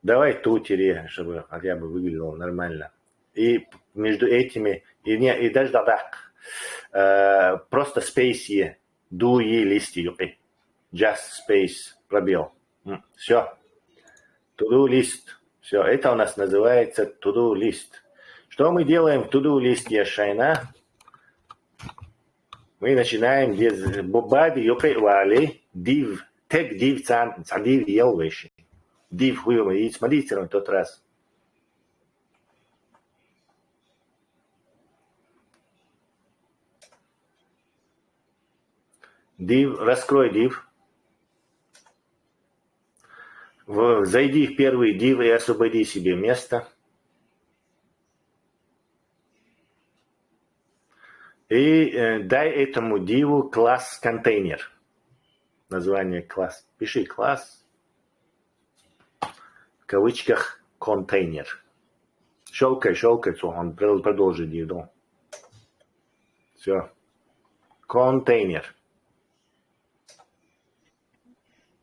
Давай to-, чтобы хотя бы выглядело нормально. И между этими, и даже так, просто space do list just space, пробел. Все. To-do list. Все, это у нас называется to-do list. Что мы делаем в to-do list Яшайна? Мы начинаем бобади йокай вали div, тег div div елвеши. Div хуем, и смотрите на тот раз. Div, раскрой div. Зайди в первый div и освободи себе место. И дай этому диву класс контейнер. Название класс. Пиши класс. В кавычках контейнер. Щелкай, он продолжит диву. Все. Контейнер.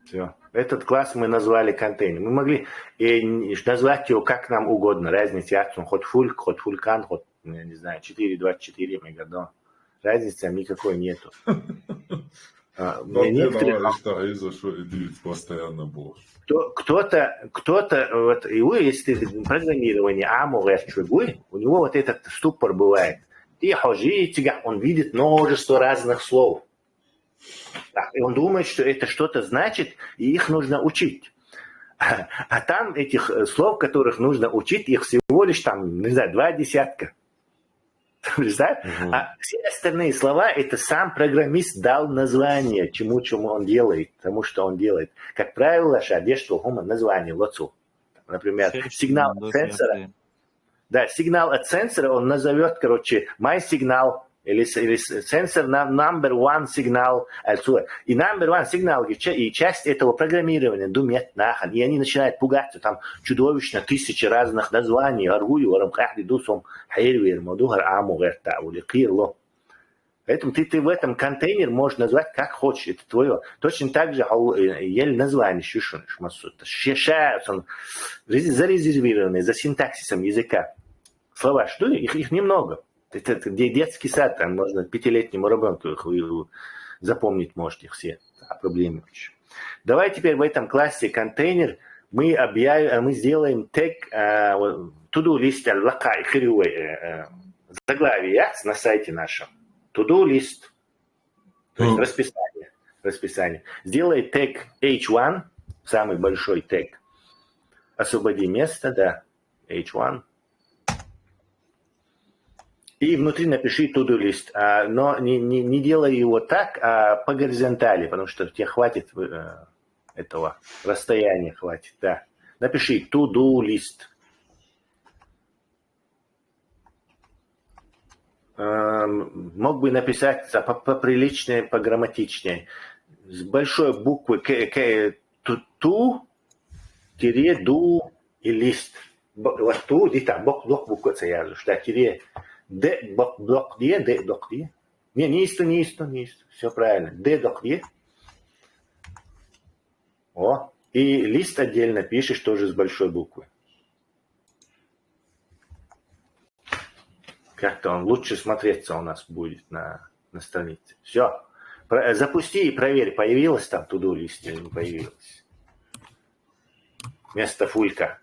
Все. Этот класс мы назвали контейнер. Мы могли назвать его как нам угодно. Разница, хоть фульк, хоть фулькан, хоть, я не знаю, 424 мегадон. Разницы никакой нету. Постоянно был. Кто-то, вот его, если программирование у него вот этот ступор бывает. Он видит множество разных слов. И он думает, что это что-то значит, и их нужно учить. А там этих слов, которых нужно учить, их всего лишь там, не знаю, 2 десятка. А все остальные слова, это сам программист дал название, чему он делает, тому, что он делает. Как правило, название лоцу. Например, сигнал от сенсора. Да, сигнал от сенсора он назовет, my signal Или sensor number one сигнал. И number one сигнал, и часть этого программирования думает нахан. И они начинают пугаться, там чудовищно 1000 разных названий. Поэтому ты в этом контейнер можешь назвать как хочешь, это твое. Точно так же еле название шишуниш массут. Зарезервированные за синтаксисом языка. Слова, что их немного. Это детский сад, там можно 5-летнему ребенку их запомнить можете их все. Проблемы. Давай теперь в этом классе контейнер мы сделаем тег to-do list заглавие на сайте нашем. To-do list, то есть расписание. Сделай тег H1, самый большой тег. Освободи место, да, H1. И внутри напиши to-do list, но не делай его так, а по горизонтали, потому что тебе хватит этого расстояния, хватит, да. Напиши to-do list. Мог бы написать поприличнее, пограмматичнее. С большой буквы to, do и list. Вот to, и там, блок буквы цеязу, что тире, d, блок где, d, блок где. Не исто. Все правильно. D, блок где. О, и лист отдельно пишешь тоже с большой буквы. Как-то он лучше смотреться у нас будет на странице. Все. Запусти и проверь, появилось там to-do лист или не появилось. Вместо фулька.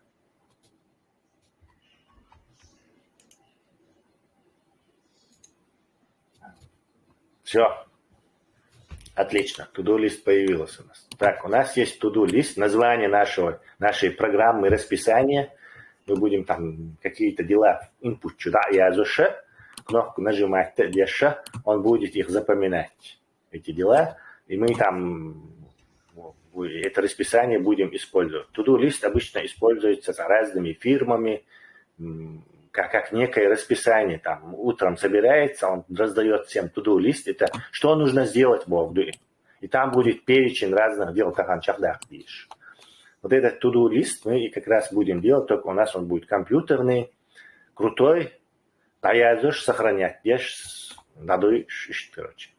Все. Отлично. To-do лист появился у нас. Так, у нас есть to-do лист, название нашей программы расписания. Мы будем там какие-то дела input сюда, язуша, кнопку нажимать, деша, он будет их запоминать, эти дела, и мы там это расписание будем использовать. To-do лист обычно используется с разными фирмами, как некое расписание. Там утром собирается, он раздает всем to-do лист, это что нужно сделать в Богду. И там будет перечень разных дел, как он чахдах пишет. Вот этот to-do лист мы и как раз будем делать, только у нас он будет компьютерный, крутой, поязешь, сохранять, надо, короче.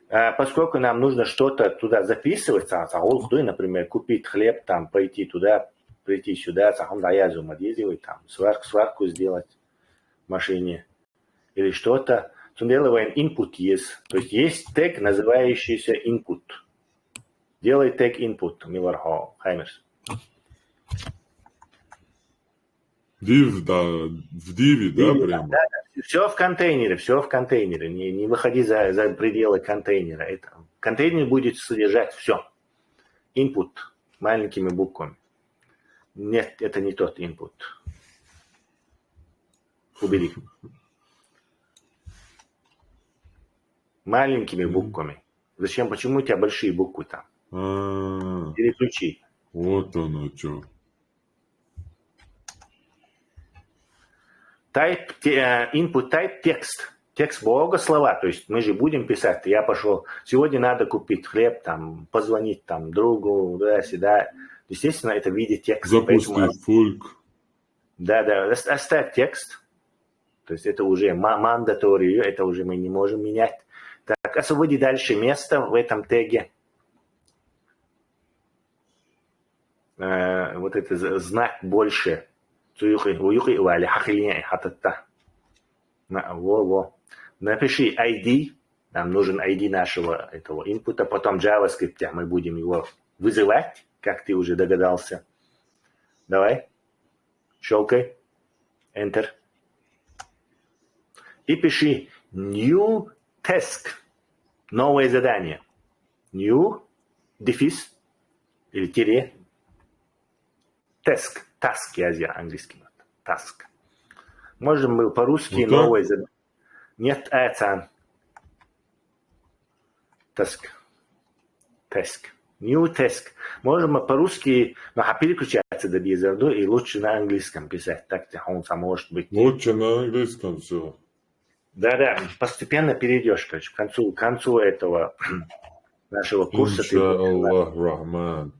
Поскольку нам нужно что-то туда записывать, например, купить хлеб, там, пойти туда, прийти сюда, там, сварку сделать в машине или что-то, то делаем input есть. То есть есть тег, называющийся input. Делай тег input, милархо, хаймерс. Div, да, в диве, да, прямо? Да, все в контейнере. Не выходи за пределы контейнера. Контейнер будет содержать все. Input маленькими буквами. Нет, это не тот input. Убери. Маленькими буквами. Зачем? Почему у тебя большие буквы там? Переключи. Вот оно что. Input type текст. Текст Бога слова. То есть мы же будем писать. Я пошел. Сегодня надо купить хлеб, там, позвонить там, другу, да-сюда. Естественно, это в виде текста. Запусти фульк. Да. Оставь текст. То есть это уже mandatory. Это уже мы не можем менять. Так, освободи дальше место в этом теге. Вот это знак больше. Напиши ID, нам нужен ID нашего этого инпута, потом JavaScript, мы будем его вызывать, как ты уже догадался. Давай, щелкай, Enter. И пиши New Task, новое задание. New, дефис, или тире, Task. Task, я английский. Task. Можем мы по-русски вот новое задание. Нет, это Task. New task. Можем мы по-русски переключаться до Безерду и лучше на английском писать. Так он может быть. Лучше на английском все. Да, постепенно перейдешь, короче, к концу этого нашего курса. Иншаллах Рахман.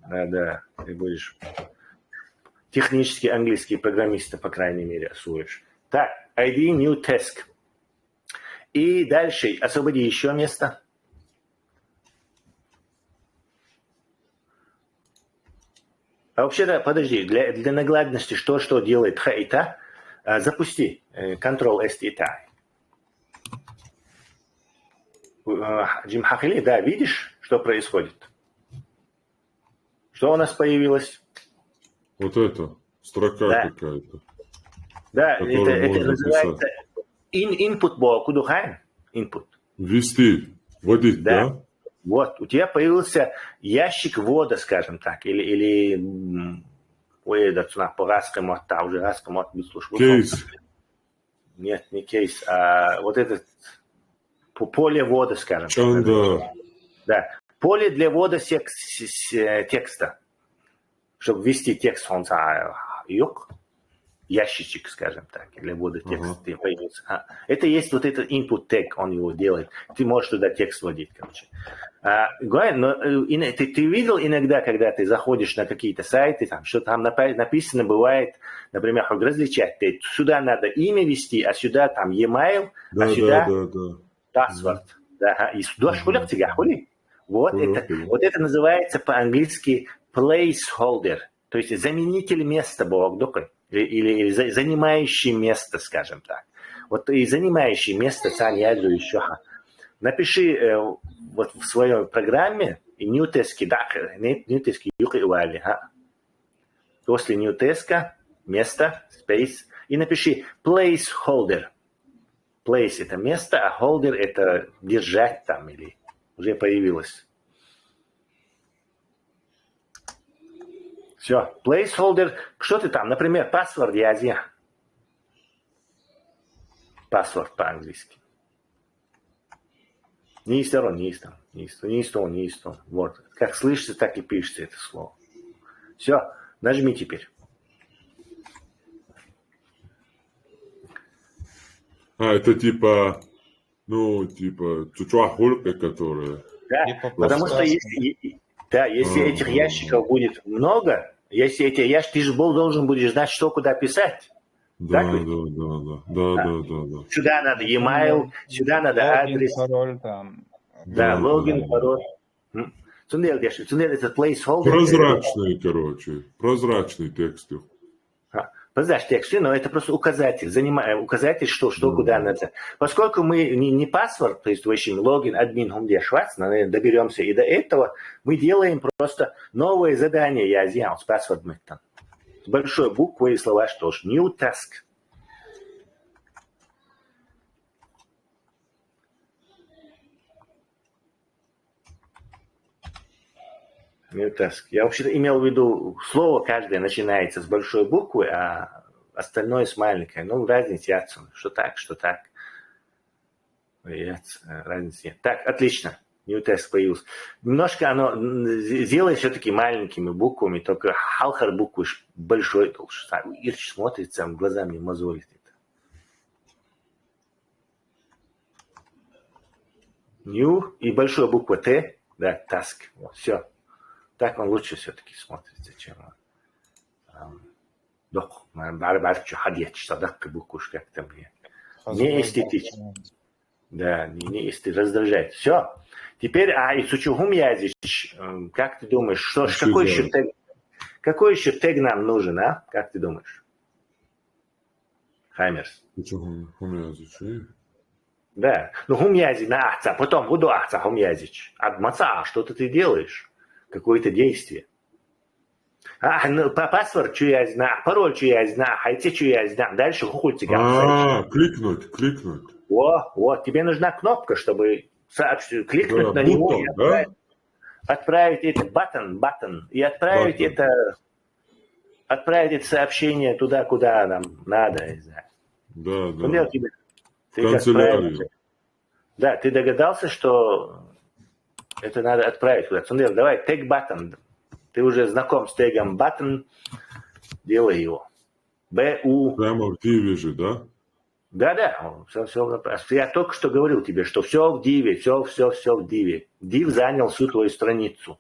Да, ты будешь технический английский программиста, по крайней мере, освоишь. Так, ID New Task. И дальше освободи еще место. А вообще-то, подожди, для наглядности, что делает Х и Та, запусти Ctrl-S и Та. Джим Хахили, да, видишь, что происходит? Что у нас появилось? Вот это, строка Да. какая-то. Да, Которую это можно называется input блок, input. Ввести, вводить, да? Вот, у тебя появился ящик ввода, скажем так, или по-раскому, уже раскому слушай. Кейс. Нет, не кейс, а вот этот поле ввода, скажем. Чанда. Да, поле для ввода текста, чтобы ввести текст, он юг, ящичек, скажем так, для ввода текста. Это есть вот этот input tag, он его делает. Ты можешь туда текст вводить, короче. Но ты видел иногда, когда ты заходишь на какие-то сайты, там, что там написано бывает, например, различать. Сюда надо имя ввести, а сюда там e-mail, а сюда password. Да, и сюда вот это называется по-английски placeholder, то есть заменитель места бог или занимающий место, скажем так. Вот и занимающий место Саньяджу еще. Напиши вот в своей программе new task, new task юхивали, после new task место space и напиши placeholder. Place это место, а holder это держать там или уже появилось. Все, placeholder, что ты там, например, password язя. Password по-английски. Не истон. Вот. Как слышится, так и пишется это слово. Все, нажми теперь. Это типа чучуахулька, которая... Да, потому что если этих ящиков будет много, если эти ящики, ты же должен будешь знать, что куда писать. Да. Сюда надо e-mail, сюда надо адрес. Пароль там. Да, логин, пароль. Это placeholder. Прозрачный, прозрачный текст. Прозрачный текст, но это просто указатель. Указатель, что куда надо. Поскольку мы не паспорт, то есть очень логин, админ, наверное, доберемся и до этого, мы делаем просто новое задание, я сделал с паспортом. С большой буквой и слова, что ж, new task. New task. Я вообще-то имел в виду, слово каждое начинается с большой буквы, а остальное с маленькой. Ну, разницы нет. Что так. Разницы нет. Так, отлично. New task появился. Немножко оно сделай все-таки маленькими буквами, только халхар буквы большой должен. Ирч смотрится, глазами мозолит это. New и большая буква Т, да, task. Вот, все. Так он лучше все-таки смотрится, чем буквуш как-то мне. Не эстетично. Да, не раздражает. Все. Теперь, Исучухум Язич, как ты думаешь, какой еще тег нам нужен, а? Как ты думаешь? Хаймерс. Да. Ну, хумязич на ахца, потом буду ахца хумязич. От маца, что-то ты делаешь. Какое-то действие. Паспорт, что я знаю, пароль, что я знаю, хайте, что я знаю. Дальше хухульте. Кликнуть. Вот, тебе нужна кнопка, чтобы кликнуть на него и отправить этот button, и отправить это сообщение туда, куда нам надо. Не знаю. Да. Ты канцелярию. Да, ты догадался, что это надо отправить куда-то. Сундел, давай, тег button. Ты уже знаком с тегом button, делай его. БУ. Прямо в Divi же, да? Да, все. Я только что говорил тебе, что все в диве, все в диве. Див занял всю твою страницу.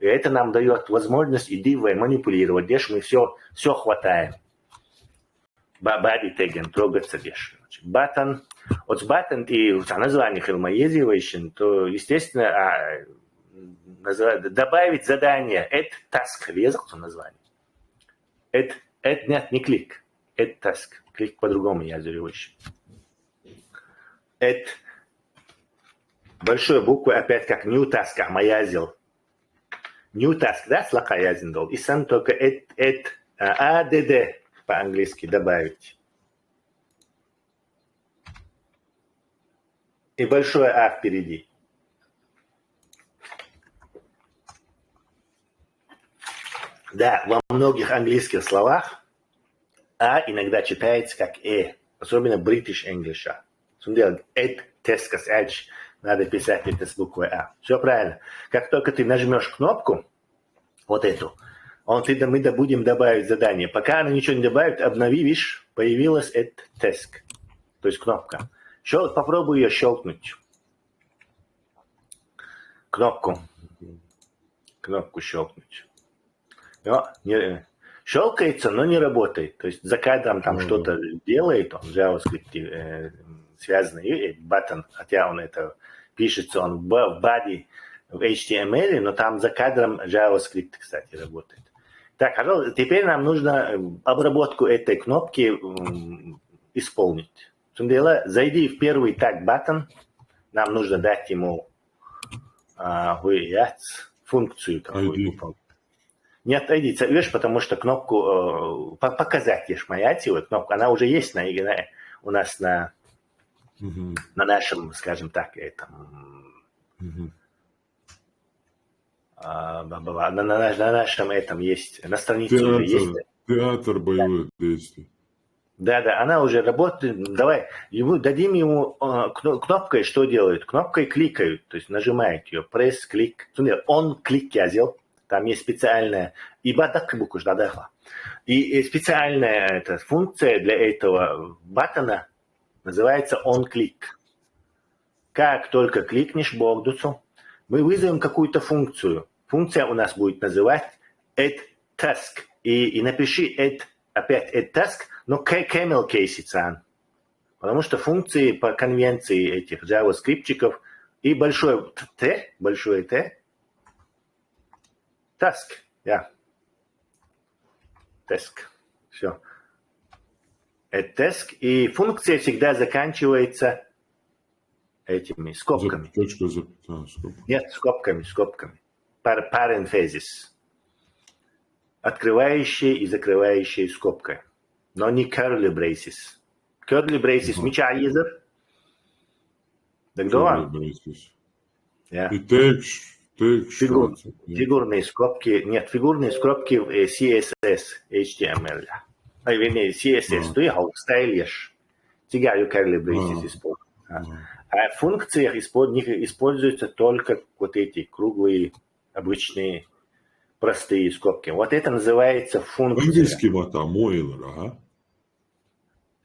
И это нам дает возможность и дивой манипулировать. Дешь мы все хватаем. Body tagging, трогаться дешь. Button. Вот с button и в названиях ilmajezievation, то, естественно, добавить задание. Add task. Везал название. Add нет, не клик. Add task. Клик по-другому языковейшн. Add. Большой буквы опять как new task, амаязил. New task, да, слака язин дол. И сам только add по-английски добавить. И большое А впереди. Да, во многих английских словах А иногда читается как особенно British English. Add task, надо писать это с буквой А. Все правильно. Как только ты нажмешь кнопку, вот эту, мы будем добавить задание. Пока она ничего не добавит, обнови, видишь, появилась add task. То есть кнопка. Попробуй ее щелкнуть. Кнопку щелкнуть. Щелкается, но не работает. То есть за кадром там что-то делает, он в JavaScript связанный button, хотя он это пишется, он в body, в HTML, но там за кадром JavaScript, кстати, работает. Так, пожалуйста, теперь нам нужно обработку этой кнопки исполнить. Зайди в первый tag button, нам нужно дать ему функцию какую-то. Нет, ID, видишь, потому что кнопку показать, ешь моя кнопка, она уже есть у нас на нашем, скажем так, на нашем этом есть, на странице уже есть. Театр боевых действий. Да, она уже работает. Давай, дадим ему кнопкой, что делают? Кнопкой кликают, то есть нажимают ее, пресс, клик. Он клик я сделал. Там есть специальная, и специальная функция для этого баттона называется onClick. Как только кликнешь бокдуцу, мы вызовем какую-то функцию. Функция у нас будет называть addTask. И напиши опять addTask, но camel case, потому что функции по конвенции этих JavaScript-чиков и большое T, task, task, все. Task, и функция всегда заканчивается этими скобками. Нет, скобками. Parenthesis. Открывающие и закрывающие скобкой. Но не curly braces. Curly braces меча язык. Так да? И фигурные скобки. Нет, фигурные скобки в CSS, HTML. Вернее, CSS. Ты их стайлишь. Тягаю curly braces используют. А в функциях используются только вот эти круглые, обычные, простые скобки. Вот это называется функция. Английский там Ойлер, ага.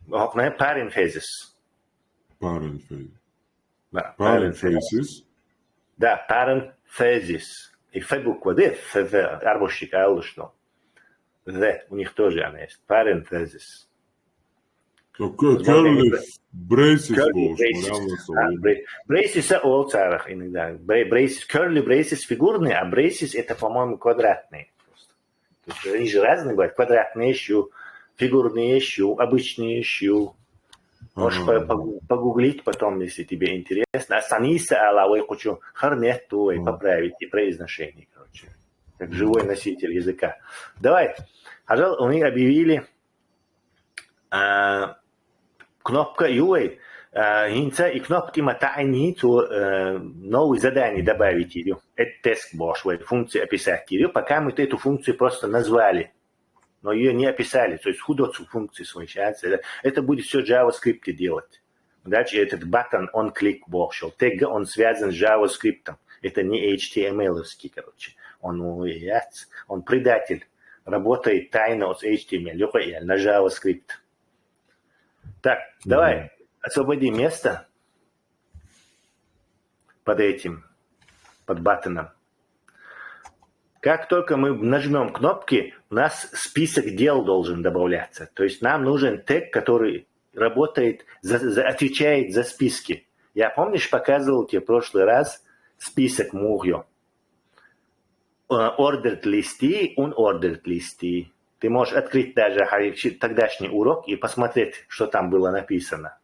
Parenthesis. Parenthesis. Да, parenthesis. И буква D, арбушик, алушно. Z, у них тоже она есть. Parenthesis. Curly braces. Braces олцарах иногда. Curly braces фигурные, а braces это, по-моему, квадратные. То есть они же разные бывают. Квадратные ищу, фигурные ищу, обычные ищу. Можешь погуглить потом, если тебе интересно. Останься, аллах, я хочу харнету и поправить и произношение, короче. Как живой носитель языка. Давай. Пожалуйста, мы объявили кнопка UI. И кнопки матайни, новые задания добавить ее. Это тест больше, функции описать ее, пока мы эту функцию просто назвали. Но ее не описали, то есть худоцу функции своей. Это будет все JavaScript делать. Дальше этот button, он клик больше. Тег, он связан с JavaScript. Это не HTML-овский, короче. Он предатель. Работает тайно с HTML на JavaScript. Так, давай. освободи место под этим, под баттоном. Как только мы нажмем кнопки, у нас список дел должен добавляться. То есть нам нужен тег, который работает, отвечает за списки. Я, помнишь, показывал тебе в прошлый раз список Мухьо. Ordered листы, unordered листы. Ты можешь открыть даже тогдашний урок и посмотреть, что там было написано.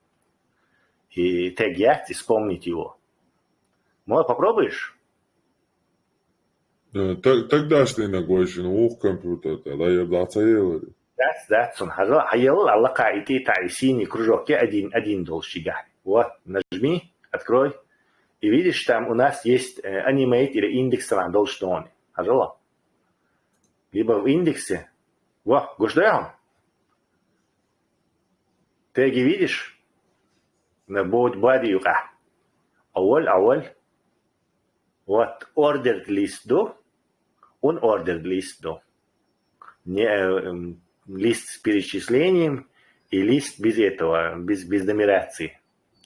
И тег есть, и вспомнить его. Попробуешь? Тогдашний нагойшин ух компьютер, да я дацаел. That's он. Алла кайти синий кружок, я один должен. Вот, нажми, открой. И видишь, там у нас есть animate или индекс должен. Либо в индексе. Вот, гождаем. Теги видишь? На body юка. Awal. Вот, ordered list до, unordered list до. Лист с перечислением и лист без этого, без нумерации.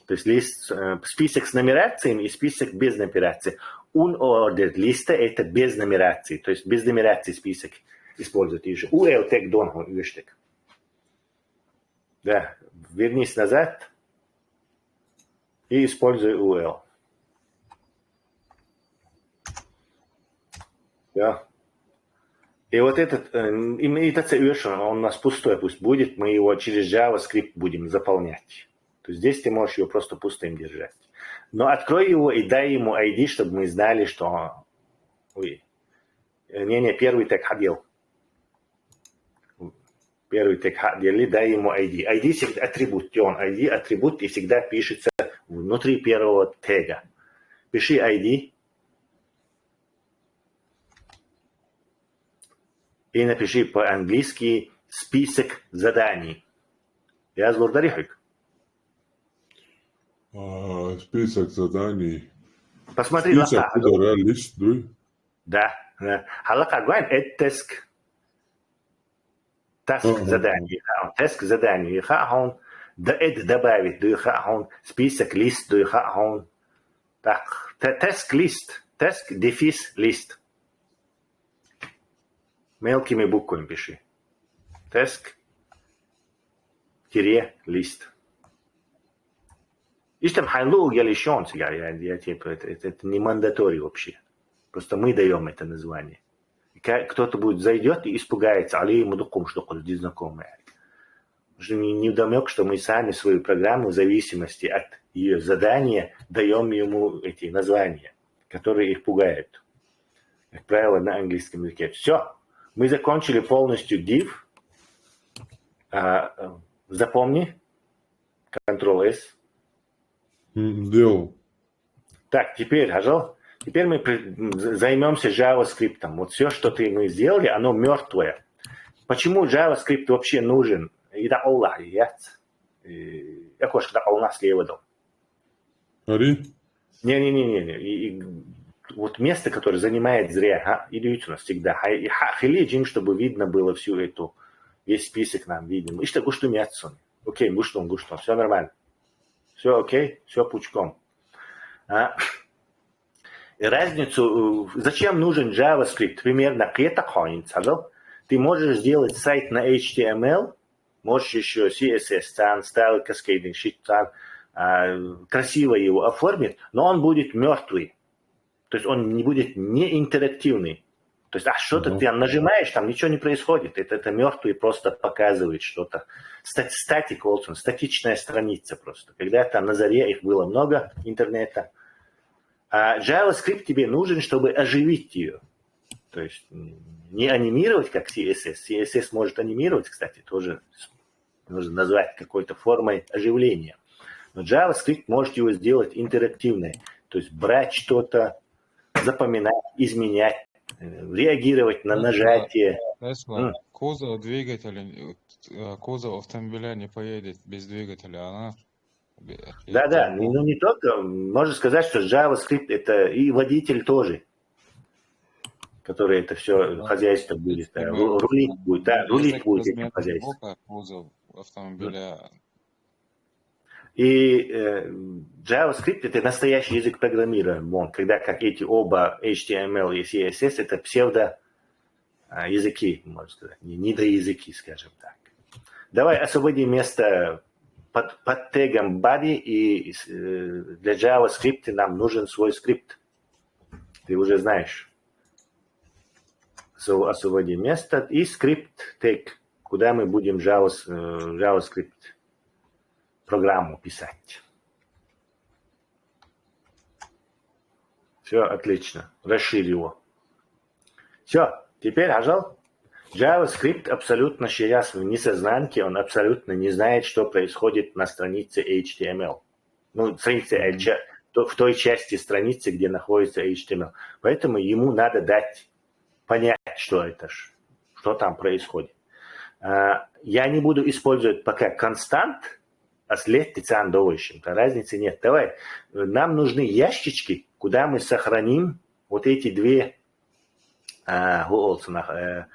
То есть список с нумерациями и список без нумерации. Unordered листа это без нумерации. То есть без нумерации список используют. UL тег дон юштег. Да, вернись назад и используй UL. Да. И вот этот он у нас пустой пусть будет, мы его через JavaScript будем заполнять. То есть здесь ты можешь его просто пустым держать. Но открой его и дай ему ID, чтобы мы знали, что... первый тег ходил. Первый тег ходил, дай ему ID. ID всегда атрибут, ID атрибут и всегда пишется внутри первого тега. Пиши ID. И напиши по-английски список заданий. Я злордарихик. Список заданий. Посмотри на список, куда лист, да. Халака гвайн это теск. Таск задание. Теск задание. Он добавить. Он список лист. Он так. Теск лист. Теск дефис лист. Мелкими буквами пиши. Теск лист. И там хайнлу ялишон сега. Я типа это не мандатори вообще. Просто мы даем это название. Кто-то будет зайдет и испугается, али ему дукум, что здесь знакомые. Не вдомек, что мы сами свою программу в зависимости от ее задания даем ему эти названия, которые их пугают. Как правило, на английском языке. Все. Мы закончили полностью div. Запомни. Ctrl-S. Сделал. Так, теперь мы займемся JavaScript. Вот все, что мы сделали, оно мертвое. Почему JavaScript вообще нужен? Это Аллах. Я кое-что Аллах слева дал. Не. Вот место, которое занимает зря, идет у нас всегда. Хилиджин, чтобы видно было всю эту, весь список нам виден. И что гушту мяцун. Окей, гуштун. Все нормально. Все окей, все пучком. Разницу, зачем нужен JavaScript? Примерно ты можешь сделать сайт на HTML, можешь еще CSS, Style Cascading Sheet, красиво его оформить, но он будет мертвый. То есть он не будет не интерактивный. То есть, что-то ты нажимаешь, там ничего не происходит. Это мертвый просто показывает что-то. Статик, статичная страница просто. Когда-то на заре их было много интернета. А JavaScript тебе нужен, чтобы оживить ее. То есть не анимировать, как CSS. CSS может анимировать, кстати, тоже нужно назвать какой-то формой оживления. Но JavaScript может его сделать интерактивной. То есть брать что-то, запоминать, изменять, реагировать на нажатие. Кузов двигателя, кузов автомобиля не поедет без двигателя, Да, ну не только, можно сказать, что JavaScript это и водитель тоже, который это все хозяйство будет, рулить будет этим хозяйством. Кузов автомобиля. И JavaScript — это настоящий язык программирования, когда как эти оба HTML и CSS — это псевдо-языки, можно сказать, недоязыки, скажем так. Давай освободим место под тегом body, и для JavaScript нам нужен свой скрипт. Ты уже знаешь. Освободим место и скрипт тег, куда мы будем JavaScript программу писать. Все, отлично. Расширь его. Все, теперь, Ажал, JavaScript абсолютно сейчас в несознанке, он абсолютно не знает, что происходит на странице HTML. Ну, странице, в той части страницы, где находится HTML. Поэтому ему надо дать понять, что это, что там происходит. Я не буду использовать пока констант, а след тицан довольщим. Разницы нет. Давай, нам нужны ящички, куда мы сохраним вот эти две ID-счет,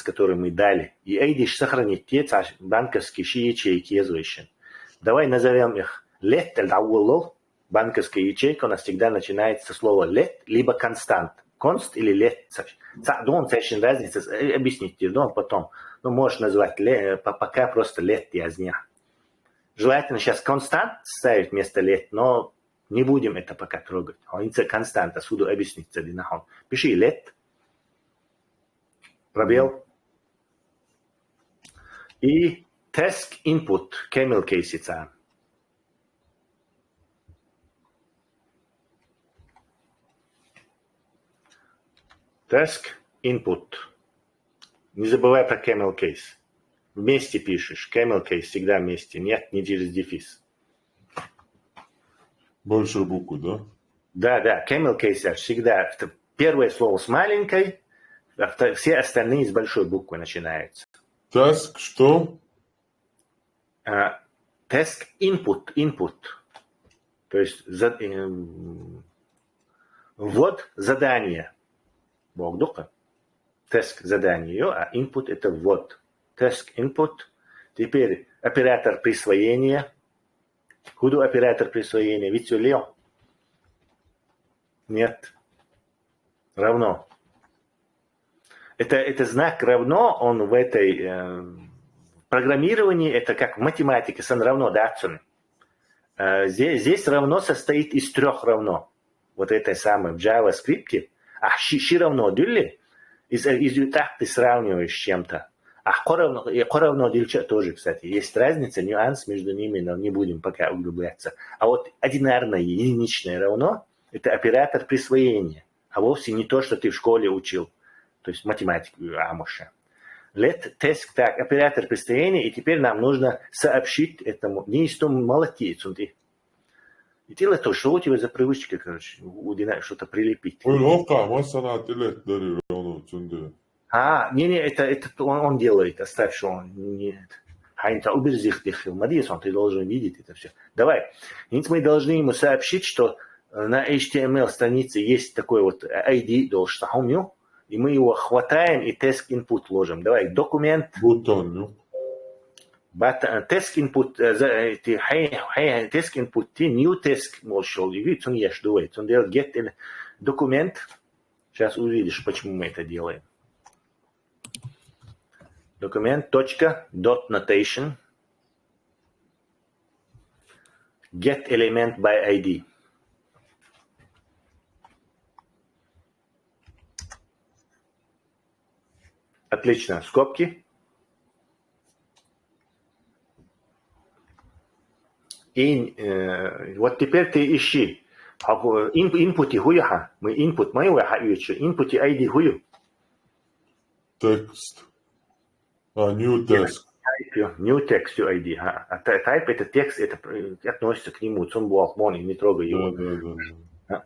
которые мы дали, и ID сохранить те банковские ячейки. Давай назовем их лет, банковская ячейка у нас всегда начинается со слова лет, либо констант. Конст или лет. Он очень разница. Объясните, потом. Ну, можешь назвать пока просто лет язня. Желательно сейчас констант ставить вместо лет, но не будем это пока трогать. Константа, суду объясниться. Пиши лет. Пробел. И task input, camel case. Task input. Не забывай про camel case. Вместе пишешь. Camel case всегда вместе. Нет, не через дефис. Большую букву, да? Да. Camel case всегда. Первое слово с маленькой, а все остальные с большой буквы начинаются. Task что? Task input. То есть ввод задания. Богдука. Task задание, а input это ввод. Task input. Теперь оператор присвоения. Худу оператор присвоения. Ведь Лео? Нет. Равно. Это знак равно, он в этой программировании, это как в математике, сан равно датсун. Здесь равно состоит из трех равно. Вот это самое в JavaScript. Ши равно дюли, из так ты сравниваешь с чем-то. Ко равно дельча тоже, кстати. Есть разница, нюанс между ними, но не будем пока углубляться. А вот одинарное, единичное равно – это оператор присвоения, а вовсе не то, что ты в школе учил. То есть математику, амуша. Let task, так, оператор присвоения, и теперь нам нужно сообщить этому. Не из того молотец, и ты то, что у тебя за привычка, короче, что-то прилепить. Ой, ловко, масса лет дарю, это он делает, оставь, что он нет. Ты должен видеть это все. Давай. Мы должны ему сообщить, что на HTML странице есть такой вот ID, и мы его хватаем и task input ложим. Давай, документ. Бутон, task input, task input, new task, можешь видеть, он ешь, дует. Он делает get документ. Сейчас увидишь, почему мы это делаем. Документ, точка, dot notation, get element by ID. Отлично. Скобки. И вот теперь ты ищи. Инпути хуяха. Мы input мою вахаючи. Инпути ID хую. Текст. New text. New text ID. Type это текст, это относится к нему. Не трогай его. Да.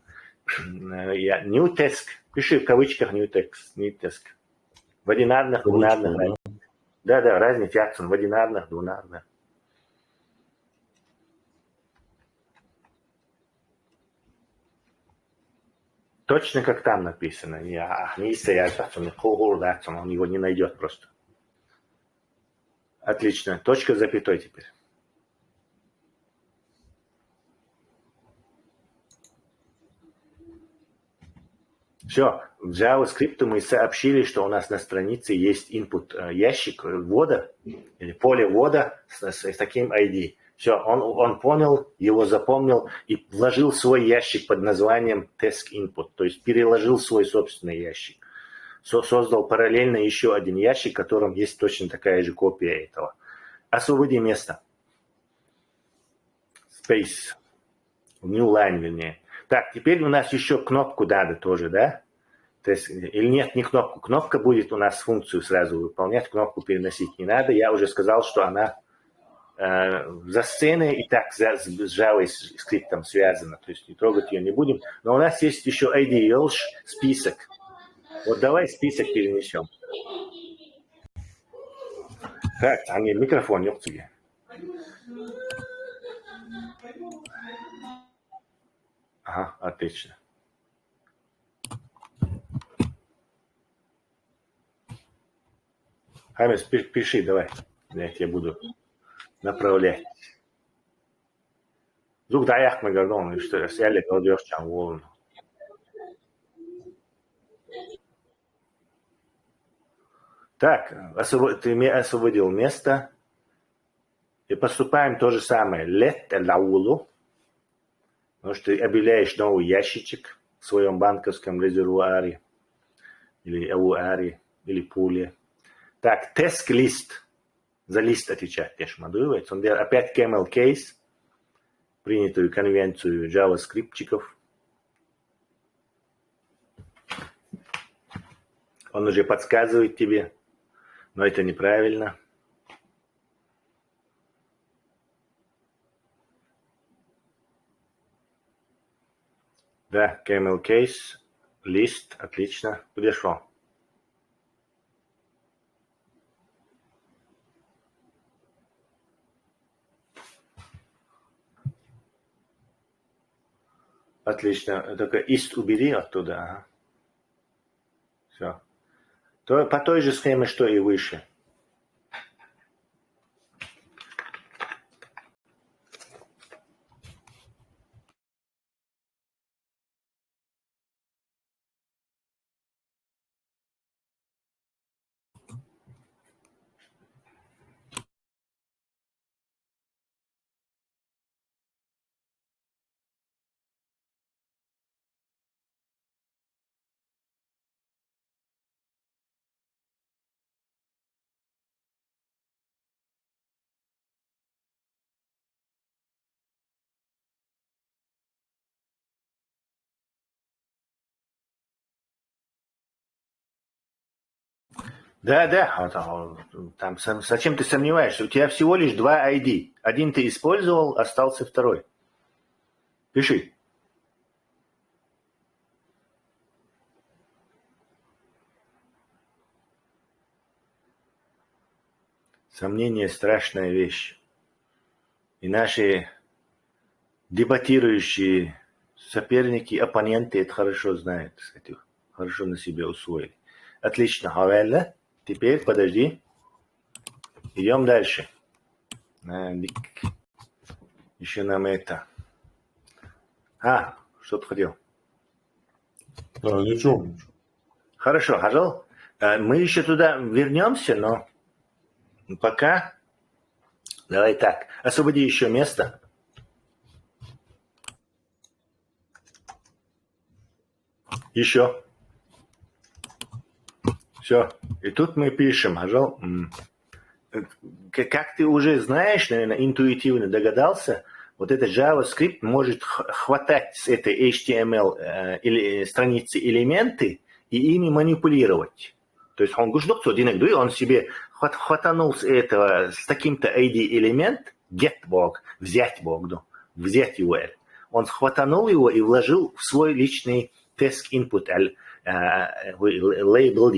New text. Пиши в кавычках new text. В одинарных, двунарных. Да, разница в одинарных, двунарных. Точно как там написано. Он его не найдет просто. Отлично. Точка, запятой теперь. Все, в JavaScript мы сообщили, что у нас на странице есть input ящик ввода или поле ввода с таким ID. Все, он понял, его запомнил и вложил свой ящик под названием task input, то есть переложил свой собственный ящик. Создал параллельно еще один ящик, в котором есть точно такая же копия этого. Освободи место. Space. New line, вернее. Так, теперь у нас еще кнопку надо тоже, да? То есть, или нет, не кнопку. Кнопка будет у нас функцию сразу выполнять, кнопку переносить не надо. Я уже сказал, что она за сценой и так с JavaScript связана. То есть, трогать ее не будем. Но у нас есть еще IDL список. Вот давай список перенесем. Так, а мне микрофон yok тебе. Ага, отлично. Хамис, пиши, давай. Я тебе буду направлять. Звук даяк мы гордон, что я сели, кладешь чам волну. Так, ты освободил место. И поступаем то же самое. Let allow. Потому что ты объявляешь новый ящичек в своем банковском резервуаре или эвуаре или пуле. Так, task list. За лист отвечать теж модулируется. Он делает опять camel case, принятую конвенцию JavaScript-чиков. Он уже подсказывает тебе, но это неправильно. Да, camel case, list, отлично, подошел. Отлично, только ist убери оттуда. Ага. Все. По той же схеме, что и выше. Да, там зачем ты сомневаешься? У тебя всего лишь 2 ID. Один ты использовал, остался второй. Пиши. Сомнение – страшная вещь. И наши дебатирующие соперники, оппоненты это хорошо знают, кстати, хорошо на себе усвоили. Отлично, Хавелла. Теперь, подожди, идем дальше. Еще нам это. Что ты хотел? Ничего. Хорошо, Хажал. Мы еще туда вернемся, но пока давай так. Освободи еще место. Еще. Все. И тут мы пишем, Хажал. Как ты уже знаешь, наверное, интуитивно догадался, вот этот JavaScript может хватать с этой HTML или страницы элементы и ими манипулировать. То есть он говорит, он себе хватанул с этого, с таким-то ID элемент, get бог, взять бог, взять URL. Он хватанул его и вложил в свой личный task input, label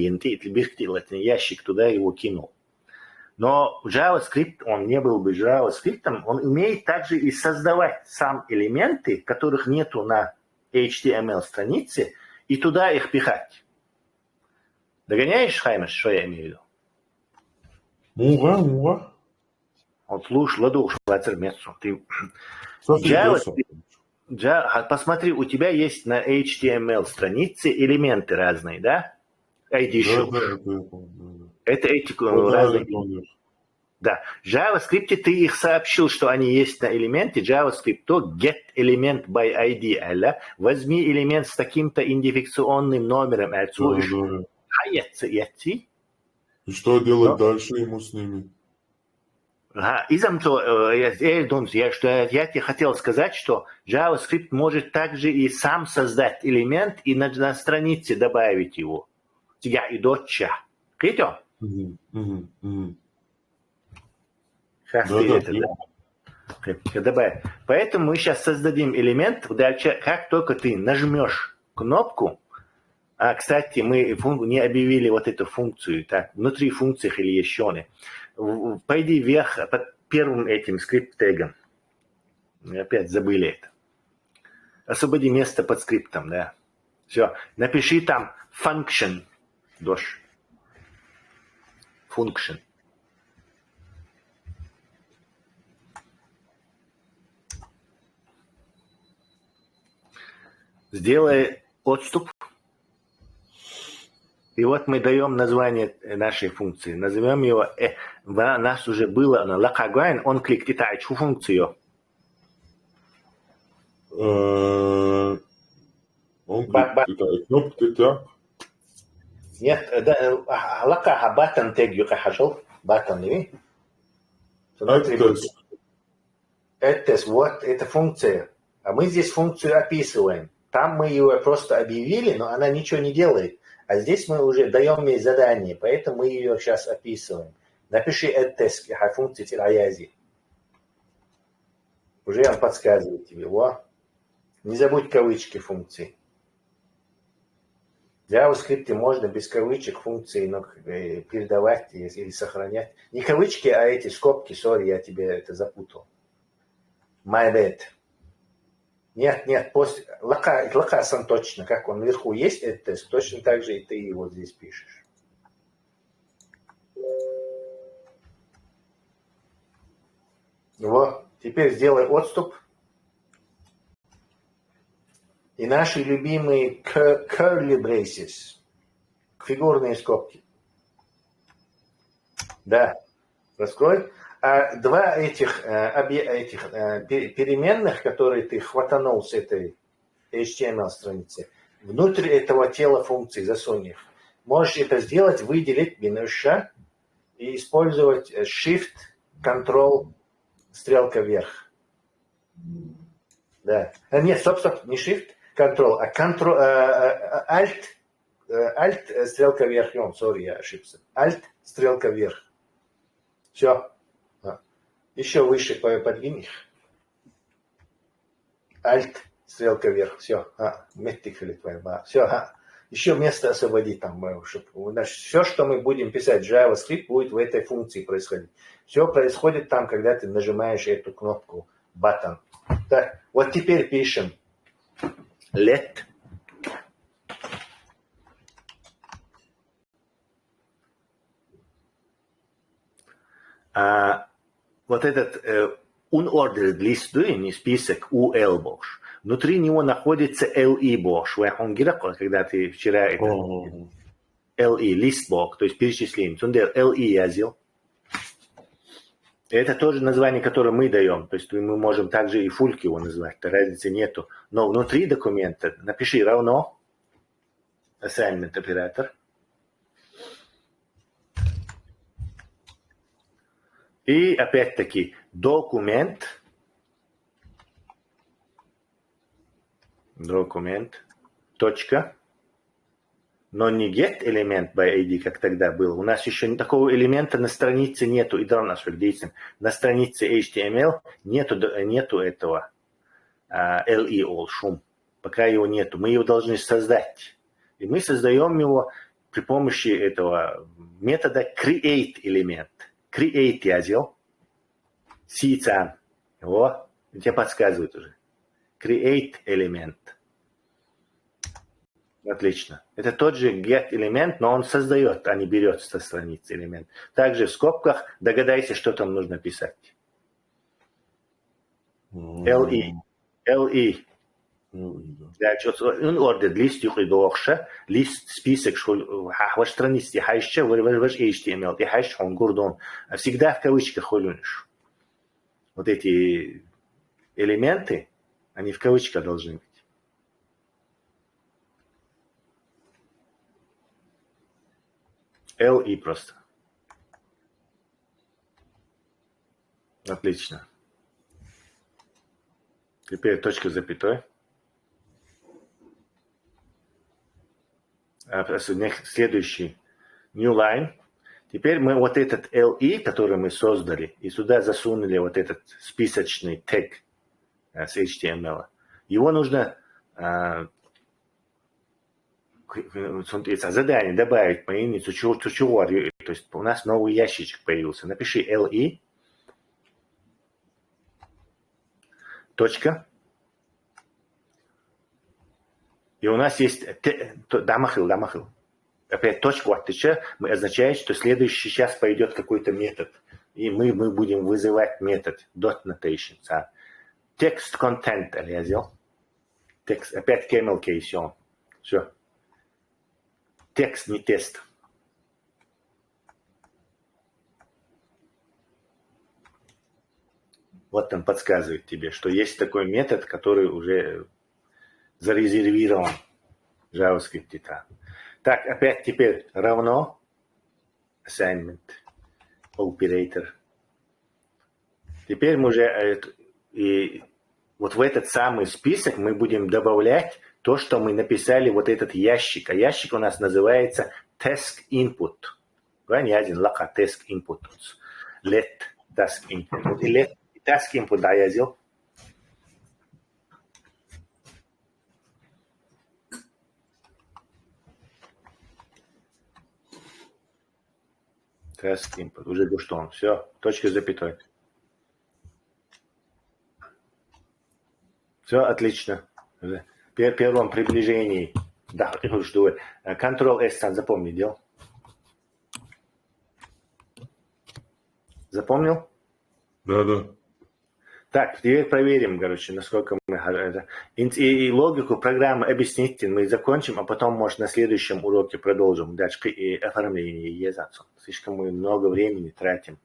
ящик, туда его кинул. Но JavaScript, он не был бы JavaScript, он умеет также и создавать сам элементы, которых нету на HTML странице, и туда их пихать. Догоняешь, Хаймеш, что я имею в виду? Вот слушай, ладуш, JavaScript, Посмотри, у тебя есть на HTML странице элементы разные, да? ID show. Это эти разные. Да. В JavaScript ты их сообщил, что они есть на элементе. JavaScript то get element by ID. Алла. Возьми элемент с таким-то идентификационным номером. И что делать дальше ему с ними? Я тебе хотел сказать, что JavaScript может также и сам создать элемент и на странице добавить его. Тебя и доча. Видите? Поэтому мы сейчас создадим элемент. Дальше, как только ты нажмешь кнопку, кстати, мы не объявили вот эту функцию, так, внутри функции или еще не. Пойди вверх под первым этим скрипт-тегом. Опять забыли это. Освободи место под скриптом, да. Все. Напиши там function. Дош. Function. Сделай отступ. И вот мы даем название нашей функции. Назовем его, у нас уже было, лакагайн, он кликнет эту функцию. Он кликнет кнопку, так? Нет, лака, баттон тег, юка хашел, баттон, не Это вот, это функция. А мы здесь функцию описываем. Там мы ее просто объявили, но она ничего не делает. А здесь мы уже даем ей задание, поэтому мы ее сейчас описываем. Напиши add-test, функции тираязи. Уже я вам подсказываю тебе. Во. Не забудь кавычки функции. В JavaScript можно без кавычек функции передавать или сохранять. Не кавычки, а эти скобки. Сори, я тебе это запутал. My bad. Нет, после локасан точно, как он вверху есть этот тест, точно так же и ты его здесь пишешь. Вот, теперь сделай отступ. И наши любимые curly braces, фигурные скобки. Да, раскрой. А два этих переменных, которые ты хватанул с этой HTML страницы, внутрь этого тела функции засунь их. Можешь это сделать, выделить минуша и использовать Shift, Control, стрелка вверх. Да. Нет, стоп, не Shift, Control, а Alt, стрелка вверх. Сори, я ошибся. Alt, стрелка вверх. Все. Еще выше подвинь их. Alt, стрелка вверх. Все. Метикали твоя. Все. Еще место освободи там. Чтобы, все, что мы будем писать в JavaScript, будет в этой функции происходить. Все происходит там, когда ты нажимаешь эту кнопку button. Так, вот теперь пишем let вот этот unordered list doing, список UL bosh. Внутри него находится LE bosh. Когда ты вчера это LE, list box, то есть перечисление. LE язил. Это тоже название, которое мы даем. То есть мы можем также и фульк его назвать. Разницы нету. Но внутри документа напиши равно assignment оператор. И опять-таки документ, точка, но не get элемент by ID, как тогда был. У нас еще такого элемента на странице нету, и на странице HTML нету этого LE all шум, пока его нету. Мы его должны создать. И мы создаем его при помощи этого метода create элемент. Create язел. Сицан. Его. Тебе подсказывает уже. Create элемент. Отлично. Это тот же get элемент, но он создает, а не берет со страницы элемент. Также в скобках догадайся, что там нужно писать. LE. Да, он ордер лист юхи доохша, лист список, что ваш странице хайща, ваш HTML, ты хайщ, он гордон. Всегда в кавычках холюнишь. Вот эти элементы, они в кавычках должны быть. LI просто. Отлично. Теперь точка запятой. Следующий new line. Теперь мы вот этот LI, который мы создали, и сюда засунули вот этот списочный тег с HTML. Его нужно задание добавить по инициу чего. То есть у нас новый ящичек появился. Напиши LI. Точка. И у нас есть дамахил. Опять точку отличия означает, что следующий сейчас пойдет какой-то метод. И мы будем вызывать метод dot notation. Text content, я сделал. Текст, опять camel case. Все. Текст, не тест. Вот там подсказывает тебе, что есть такой метод, который уже зарезервирован в JavaScript. Так, опять теперь равно assignment operator. Теперь мы уже и вот в этот самый список мы будем добавлять то, что мы написали вот этот ящик. А ящик у нас называется task input. Не один лака task input. Let task input. Вот и let task input, да, я сделал. Task input. Уже гуштон. Все. Точка запятой. Все отлично. В первом приближении. Да, жду. Ctrl-S запомни, делал. Запомнил? Да. Так, теперь проверим, насколько мы... И логику программы объясните, мы закончим, а потом, может, на следующем уроке продолжим. Дальше и оформление языка. Слишком мы много времени тратим.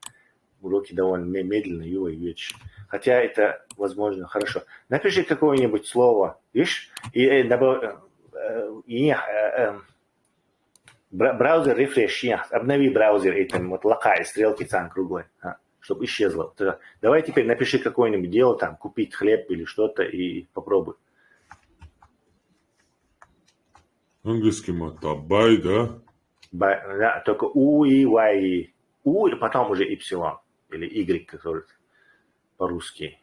Уроки довольно медленные и вечные. Хотя это, возможно, хорошо. Напиши какое-нибудь слово, видишь, и браузер рефреш, обнови браузер этим вот лакай, стрелки там круглой, чтобы исчезло. Давай теперь напиши какое-нибудь дело, там, купить хлеб или что-то и попробуй. Английский buy, да? Да, только U и Y. U, и потом уже Y. Или Y, который по-русски.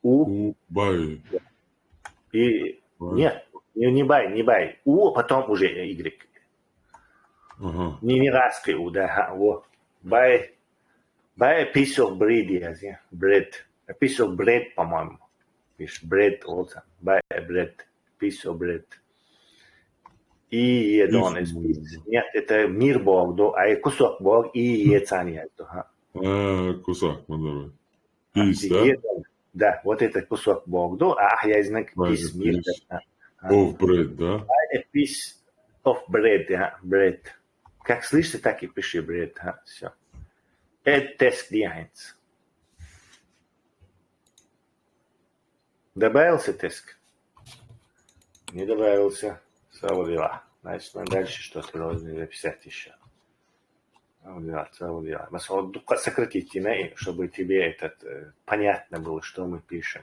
Buy. И нет, не buy. U, а потом уже Y. Ага. Не русский U, да. Вот. Buy a piece of bread, yeah. Bread. A piece of bread, по-моему. Пишешь bread also. Buy a bread. Piece of bread. И едон из piece. Нет, это мир Бог, а кусок Бог и ецание. Кусок, ну давай. Piece, да? Да, вот это кусок Бог, а я знаю, piece мир. Of bread, да? Buy a piece of bread, bread. Как слышишь, так и пиши bread, все. Add task behind. Добавился тест? Не добавился. Саудила. Значит, мы дальше что-то должны записать еще. Саудила. Сократить имя, чтобы тебе понятно было, что мы пишем.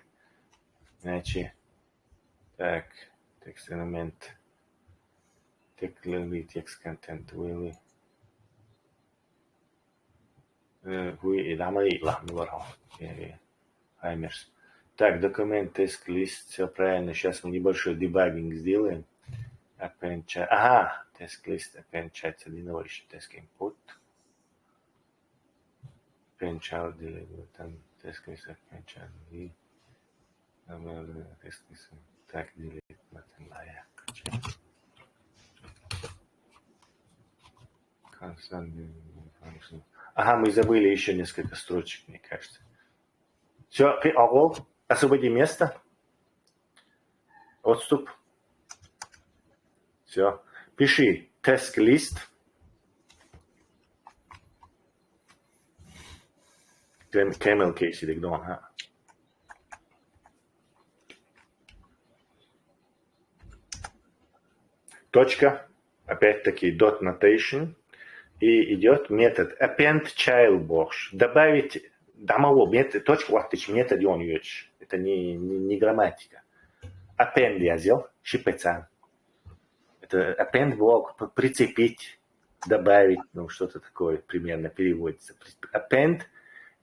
Значит, так, текст элемент, текст контент, вылы. Так, документ, тест, лист, все правильно. Сейчас мы небольшой дебагинг сделаем. Ага, тест лист, append chat, одиного еще тест input. Append child, deliver, там тест лист, append child, тест лист, так, delete, матемая, Ага, мы забыли еще несколько строчек, мне кажется. Все, освободи место. Отступ. Все. Пиши task list. Camel case или кто? Точка. Опять-таки dot notation. И идет метод append child box. Добавить домового метод, точку, метод он есть. Это не грамматика. Append я взял, шипецан. Это append блок, прицепить, добавить, ну что-то такое примерно переводится. Append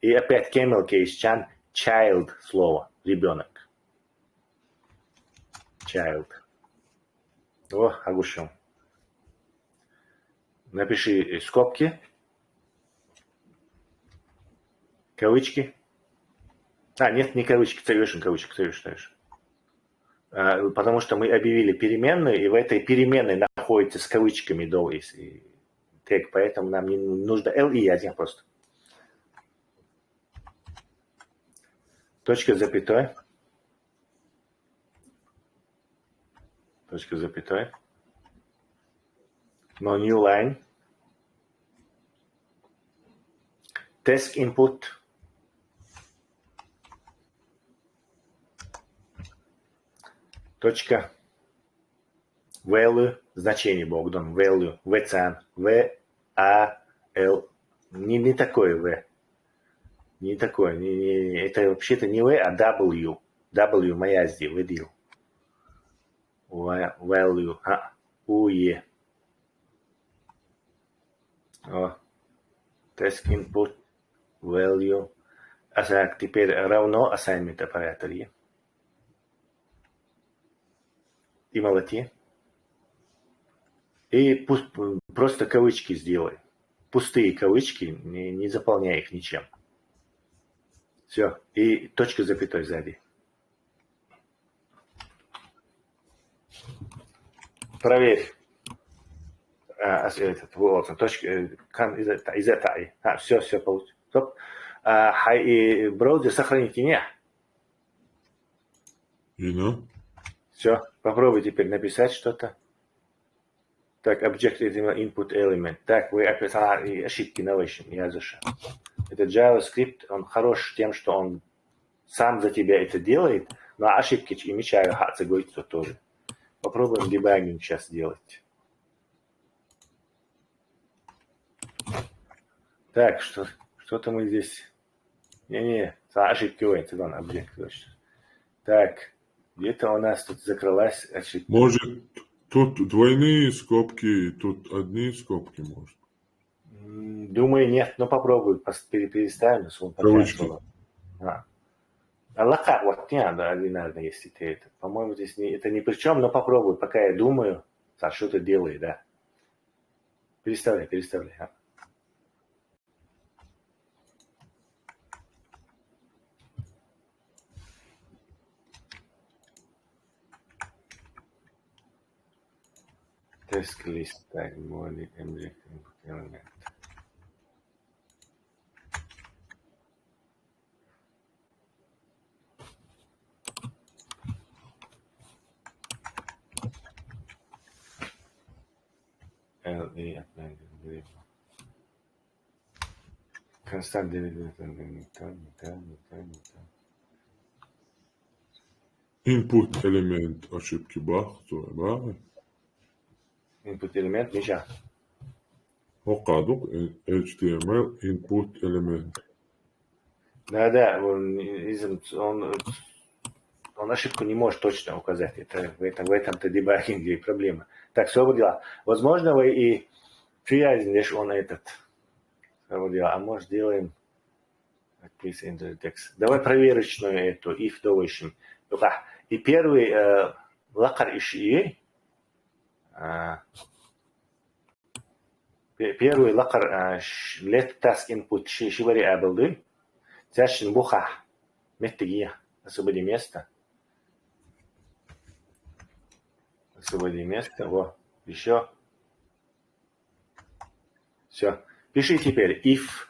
и опять camel case, чан, child слово, ребенок. Child. О, агушем. Напиши скобки, кавычки. Нет, не кавычки, целюшин кавычек, целюшин. Потому что мы объявили переменную, и в этой переменной находится с кавычками до и тег, поэтому нам не нужно L и один просто. Точка запятой. Точка запятой. No new line. Task input. Точка. Value. Значение Богдан. Value. VCAN. V, A, L. Не такое V. Не такое. Это вообще-то не V, а W. W моя здесь. Выдел. Value. UE. Task input, value. Так, теперь равно assignment операторе. И молоти. И просто кавычки сделай. Пустые кавычки, не заполняй их ничем. Все. И точка запятой сзади. Проверь. Вот, точка, из этой. Все получилось. Стоп. И браузер сохраните не. Все. Попробуй теперь написать что-то. Так, object input element. Так, вы описали ошибки новейшим. Я зашел. Это JavaScript, он хорош тем, что он сам за тебя это делает, но ошибки и мешают говорить тоже. Попробуем дебагинг сейчас сделать. Так, что-то мы здесь... Не, ошибки это объект. Так, где-то у нас тут закрылась ошибка. Может, тут двойные скобки, тут одни скобки, может? Думаю, нет, но попробуй, переставим. Кавычки. Лака, вот не надо одинарно, если ты это. По-моему, здесь это ни при чем, но попробуй, пока я думаю, что ты делаешь, да. Переставляй. Task list, так, body, object, input element. LE appended. Constant delivery. Input элемент ошибки бахту, Input элемент нельзя. وقعدوك HTML input element. Да, он ошибку не может точно указать. Это в этом-то дебагинге проблема. Так, все дела. Возможно, вы и приязнь лишь он этот. А может, сделаем please enter text. Давай проверочную эту, if довольщим. И первый лакар иши. Первый лакар let task input шивари абылды. Зачем буха? Меттегия. Освободи место. Освободи место. Вот. Еще. Все. Пиши теперь if,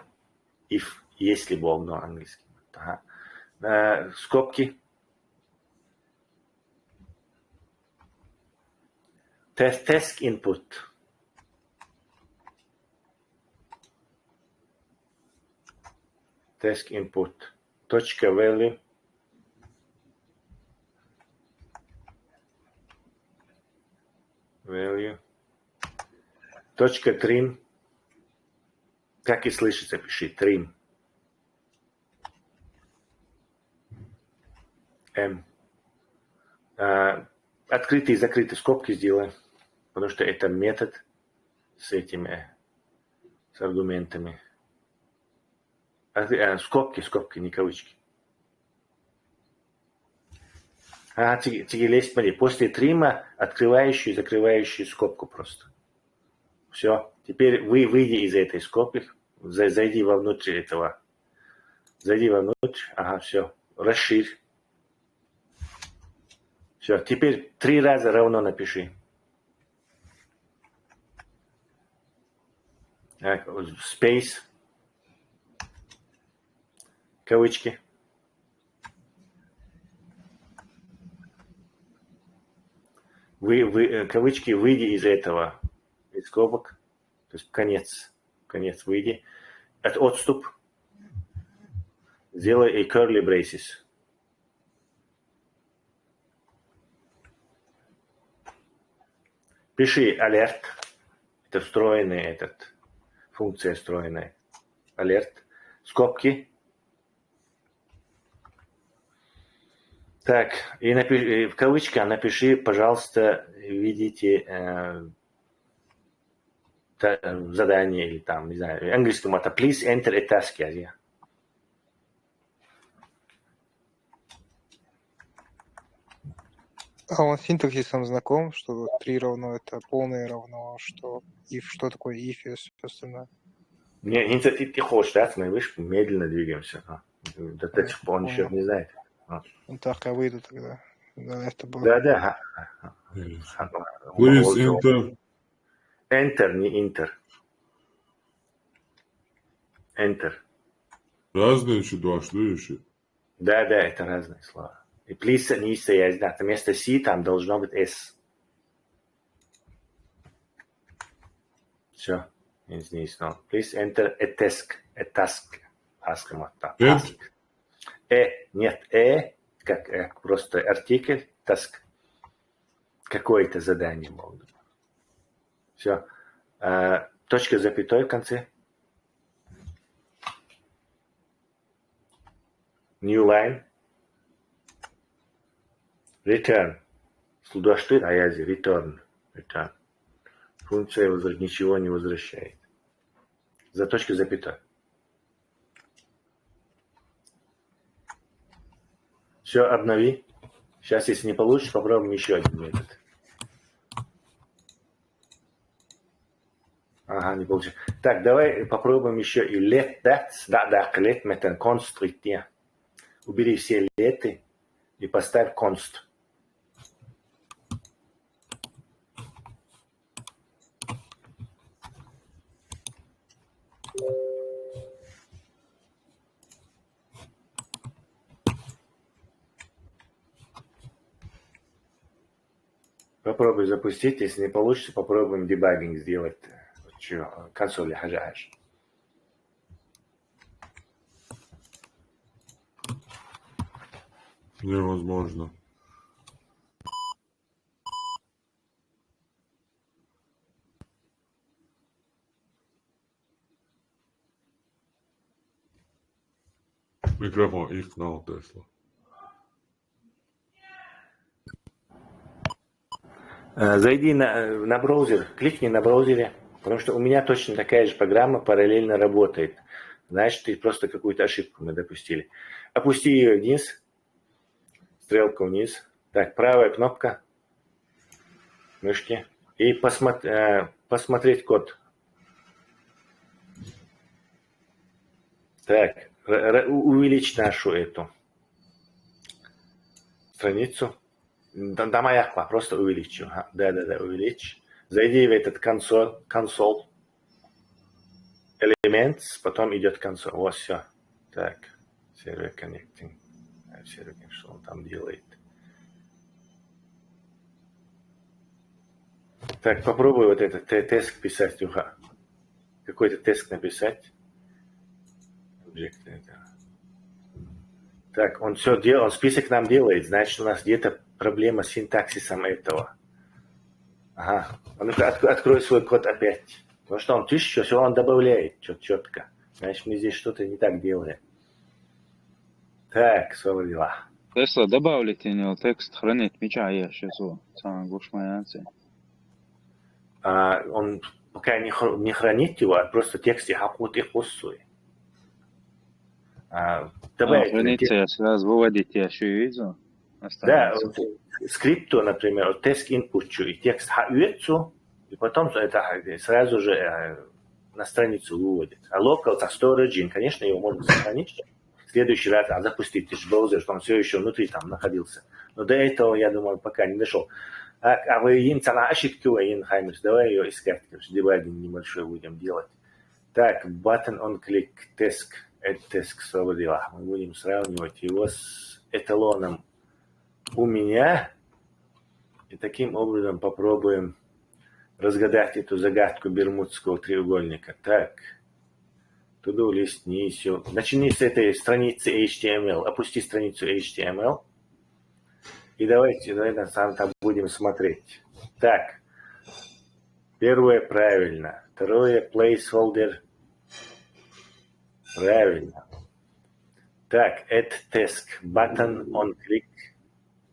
если Бог, но английский. Ага. Скобки. Task input. Task input. Точка value. Value. Точка trim. Как и слышится, пиши. Trim. M. Открытые и закрытые скобки сделаем, потому что это метод с этими, с аргументами. Скобки, не кавычки. Теперь смотри, после трима открывающую и закрывающую скобку просто. Все. Теперь выйди из этой скобки, зайди вовнутрь этого. Зайди вовнутрь. Ага, все. Расширь. Все. Теперь 3 раза равно напиши. Space. Кавычки. Кавычки, выйди из этого. Из скобок. То есть конец выйди. Отступ. Сделай curly braces. Пиши alert. Это встроенный функция встроенная. Alert. Скобки. Так, и в кавычках напиши, пожалуйста, видите задание или там, не знаю, английском это please enter a task. А он с синтаксисом знаком, что 3 равно это полное равно, что if, что такое if и все остальное? Не, ты хочешь, да, мы видишь, медленно двигаемся. До тех пор он еще не знает. Ну так, я выйду тогда. Да, это было. Да. Please enter. Enter, не inter. Enter. Разные еще два, что еще? Да, это разные слова. И please не есть, да. Вместо C там должно быть S. Все. Не снова. Please enter a task. A task. Task. Нет. Как просто артикль. Task. Какое-то задание мог быть. Все. Точка запятой в конце. New line. Return. Сюда что? Return. Функция ничего не возвращает. За точкой запятой. Все, обнови. Сейчас, если не получится, попробуем еще один метод. Ага, не получилось. Так, давай попробуем еще и let that. Да, let метод const. Убери все леты и поставь const. Попробуй запустить, если не получится, попробуем дебагинг сделать. Консоли хажаш. Невозможно. Микрофон их канал Тесла. Зайди на браузер, кликни на браузере, потому что у меня точно такая же программа параллельно работает. Значит, ты просто какую-то ошибку мы допустили. Опусти ее вниз, стрелку вниз. Так, правая кнопка мышки. И посмотреть код. Так, увеличь нашу эту страницу. Да, маякла, просто увеличу. Да, увеличь. Зайди в этот консоль. Elements, потом идет консоль. Вот все. Так, сервер connecting. Что он там делает? Так, попробуй вот этот тест писать, Юха. Какой-то тест написать. Так, он все делает, он список нам делает, значит, у нас где-то проблема с синтаксисом этого. Ага. Ну-ка, открой свой код опять. Ну что, он 1000, все он добавляет четко. Значит, мы здесь что-то не так делаем. Так, все дела. Тесла, добавите него текст, хранить меча я сейчас его. Самое глушное. Он пока не хранит его, а просто текст и хапут и хуссуй. Хранится, я сразу выводить, я еще и видел. Да, скрипту, например, тест инпутчу и текст хауецу, и потом это сразу же на страницу выводит. А local storage, конечно, его можно сохранить. В следующий раз запустить браузер, что он все еще внутри там находился. Но до этого, я думаю, пока не дошел. А вы цена ошибку, Хаймерс, давай ее искать, дебагинг небольшой будем делать. Так, button on click, task, add task, свободила. Мы будем сравнивать его с эталоном у меня. И таким образом попробуем разгадать эту загадку бермудского треугольника. Так, to-do list не еще. Начни с этой страницы HTML. Опусти страницу HTML. И давайте там будем смотреть. Так, первое правильно. Второе placeholder. Правильно. Так, add task. Button on click.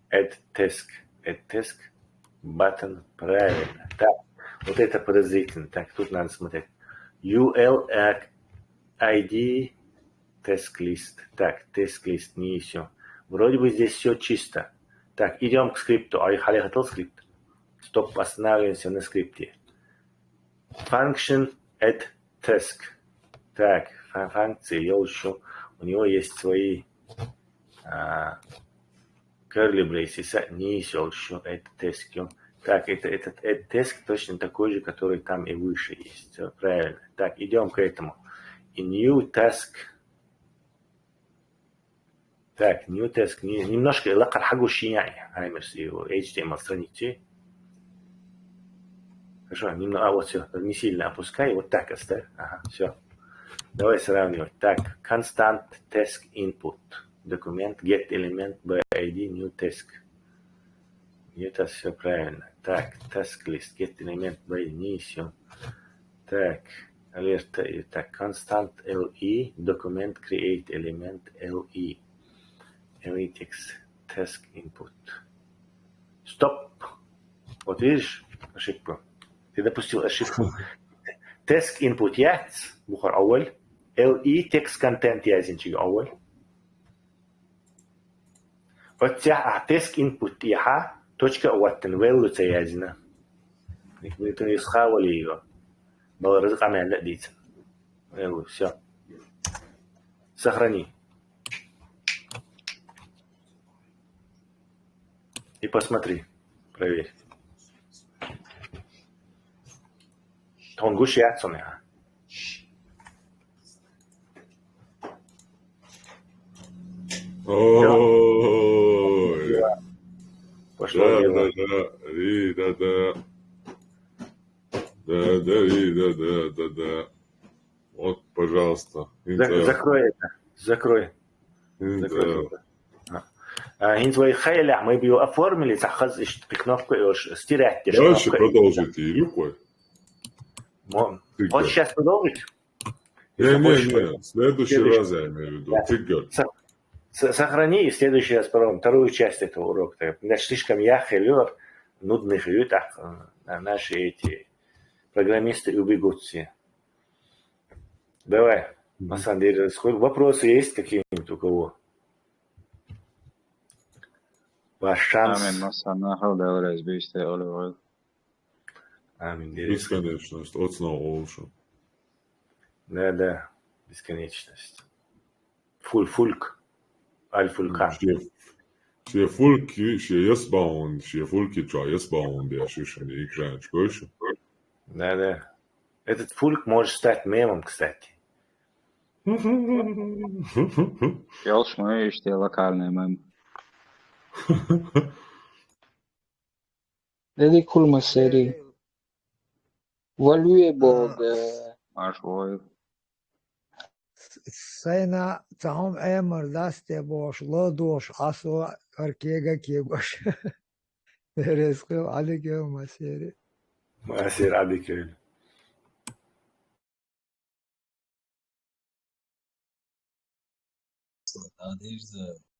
Add task. Add task. Button. Правильно. Так, вот это подозрительно. Так, тут надо смотреть. UL ID task list. Так, task list не еще. Вроде бы здесь все чисто. Так, идем к скрипту. А я хотел скрипт. Стоп, останавливаемся на скрипте. Function add task. Так, функции еще. У него есть свои curly braces. Не еще add task. Так, этот add task точно такой же, который там и выше есть. Все правильно. Так, идем к этому. И new task. Так, new task. Немножко лакар хагу шиняй. Хаймерс его HTML страницы. Хорошо, немного, вот все, не сильно опускай, вот так оставь. Ага, все. Давай сравнивать. Так, constant task input. Документ, get element by ID, new task. Это все правильно. Так, task list, get element by не все. Так, алерта, так, constant LE, документ, create element LE. LE task input. Стоп. Вот видишь ошибку? Ты допустил ошибку. Task input яц, бухар أول. LE text content язинчик أول. وتسع task input يها точка واتن value تيازنا. نكمل يسخاول يجوا. بالرزق عمل لا ديت. يلا все. Сохрани. И посмотри, проверь. Он гуще отсюда. Ой. Пошло дело. Да. Вот, пожалуйста. Закрой это. Закрой. Интвой хайля, мы бы ее оформили, захаз кнопку стирать. Дальше продолжите, Илюкой. Вот сейчас продолжить? Не, в следующий раз я имею в виду. Ты говоришь. Сохрани и в следующий раз попробуем вторую часть этого урока. Слишком яхелер, нудных ютах, наши эти программисты убегут все. Давай, на самом деле, вопросы есть какие-нибудь у кого? Ваш шанс. Бесконечность, от снова лучше. Да, бесконечность. Фульк. Аль-фулькан. Шie фульки, шie есбаун, шie фульки ча есбаун, я шишани играешь, больше. Да. Этот фульк может стать мемом, кстати. Ялш, мы ищем локальный мем. Dedi kulma seri. Valuable. Marshall. Сайна цахом эмер дасте бош лодош асо каркега кегош. Резкил алигел масери. Масер Адикель. So that is the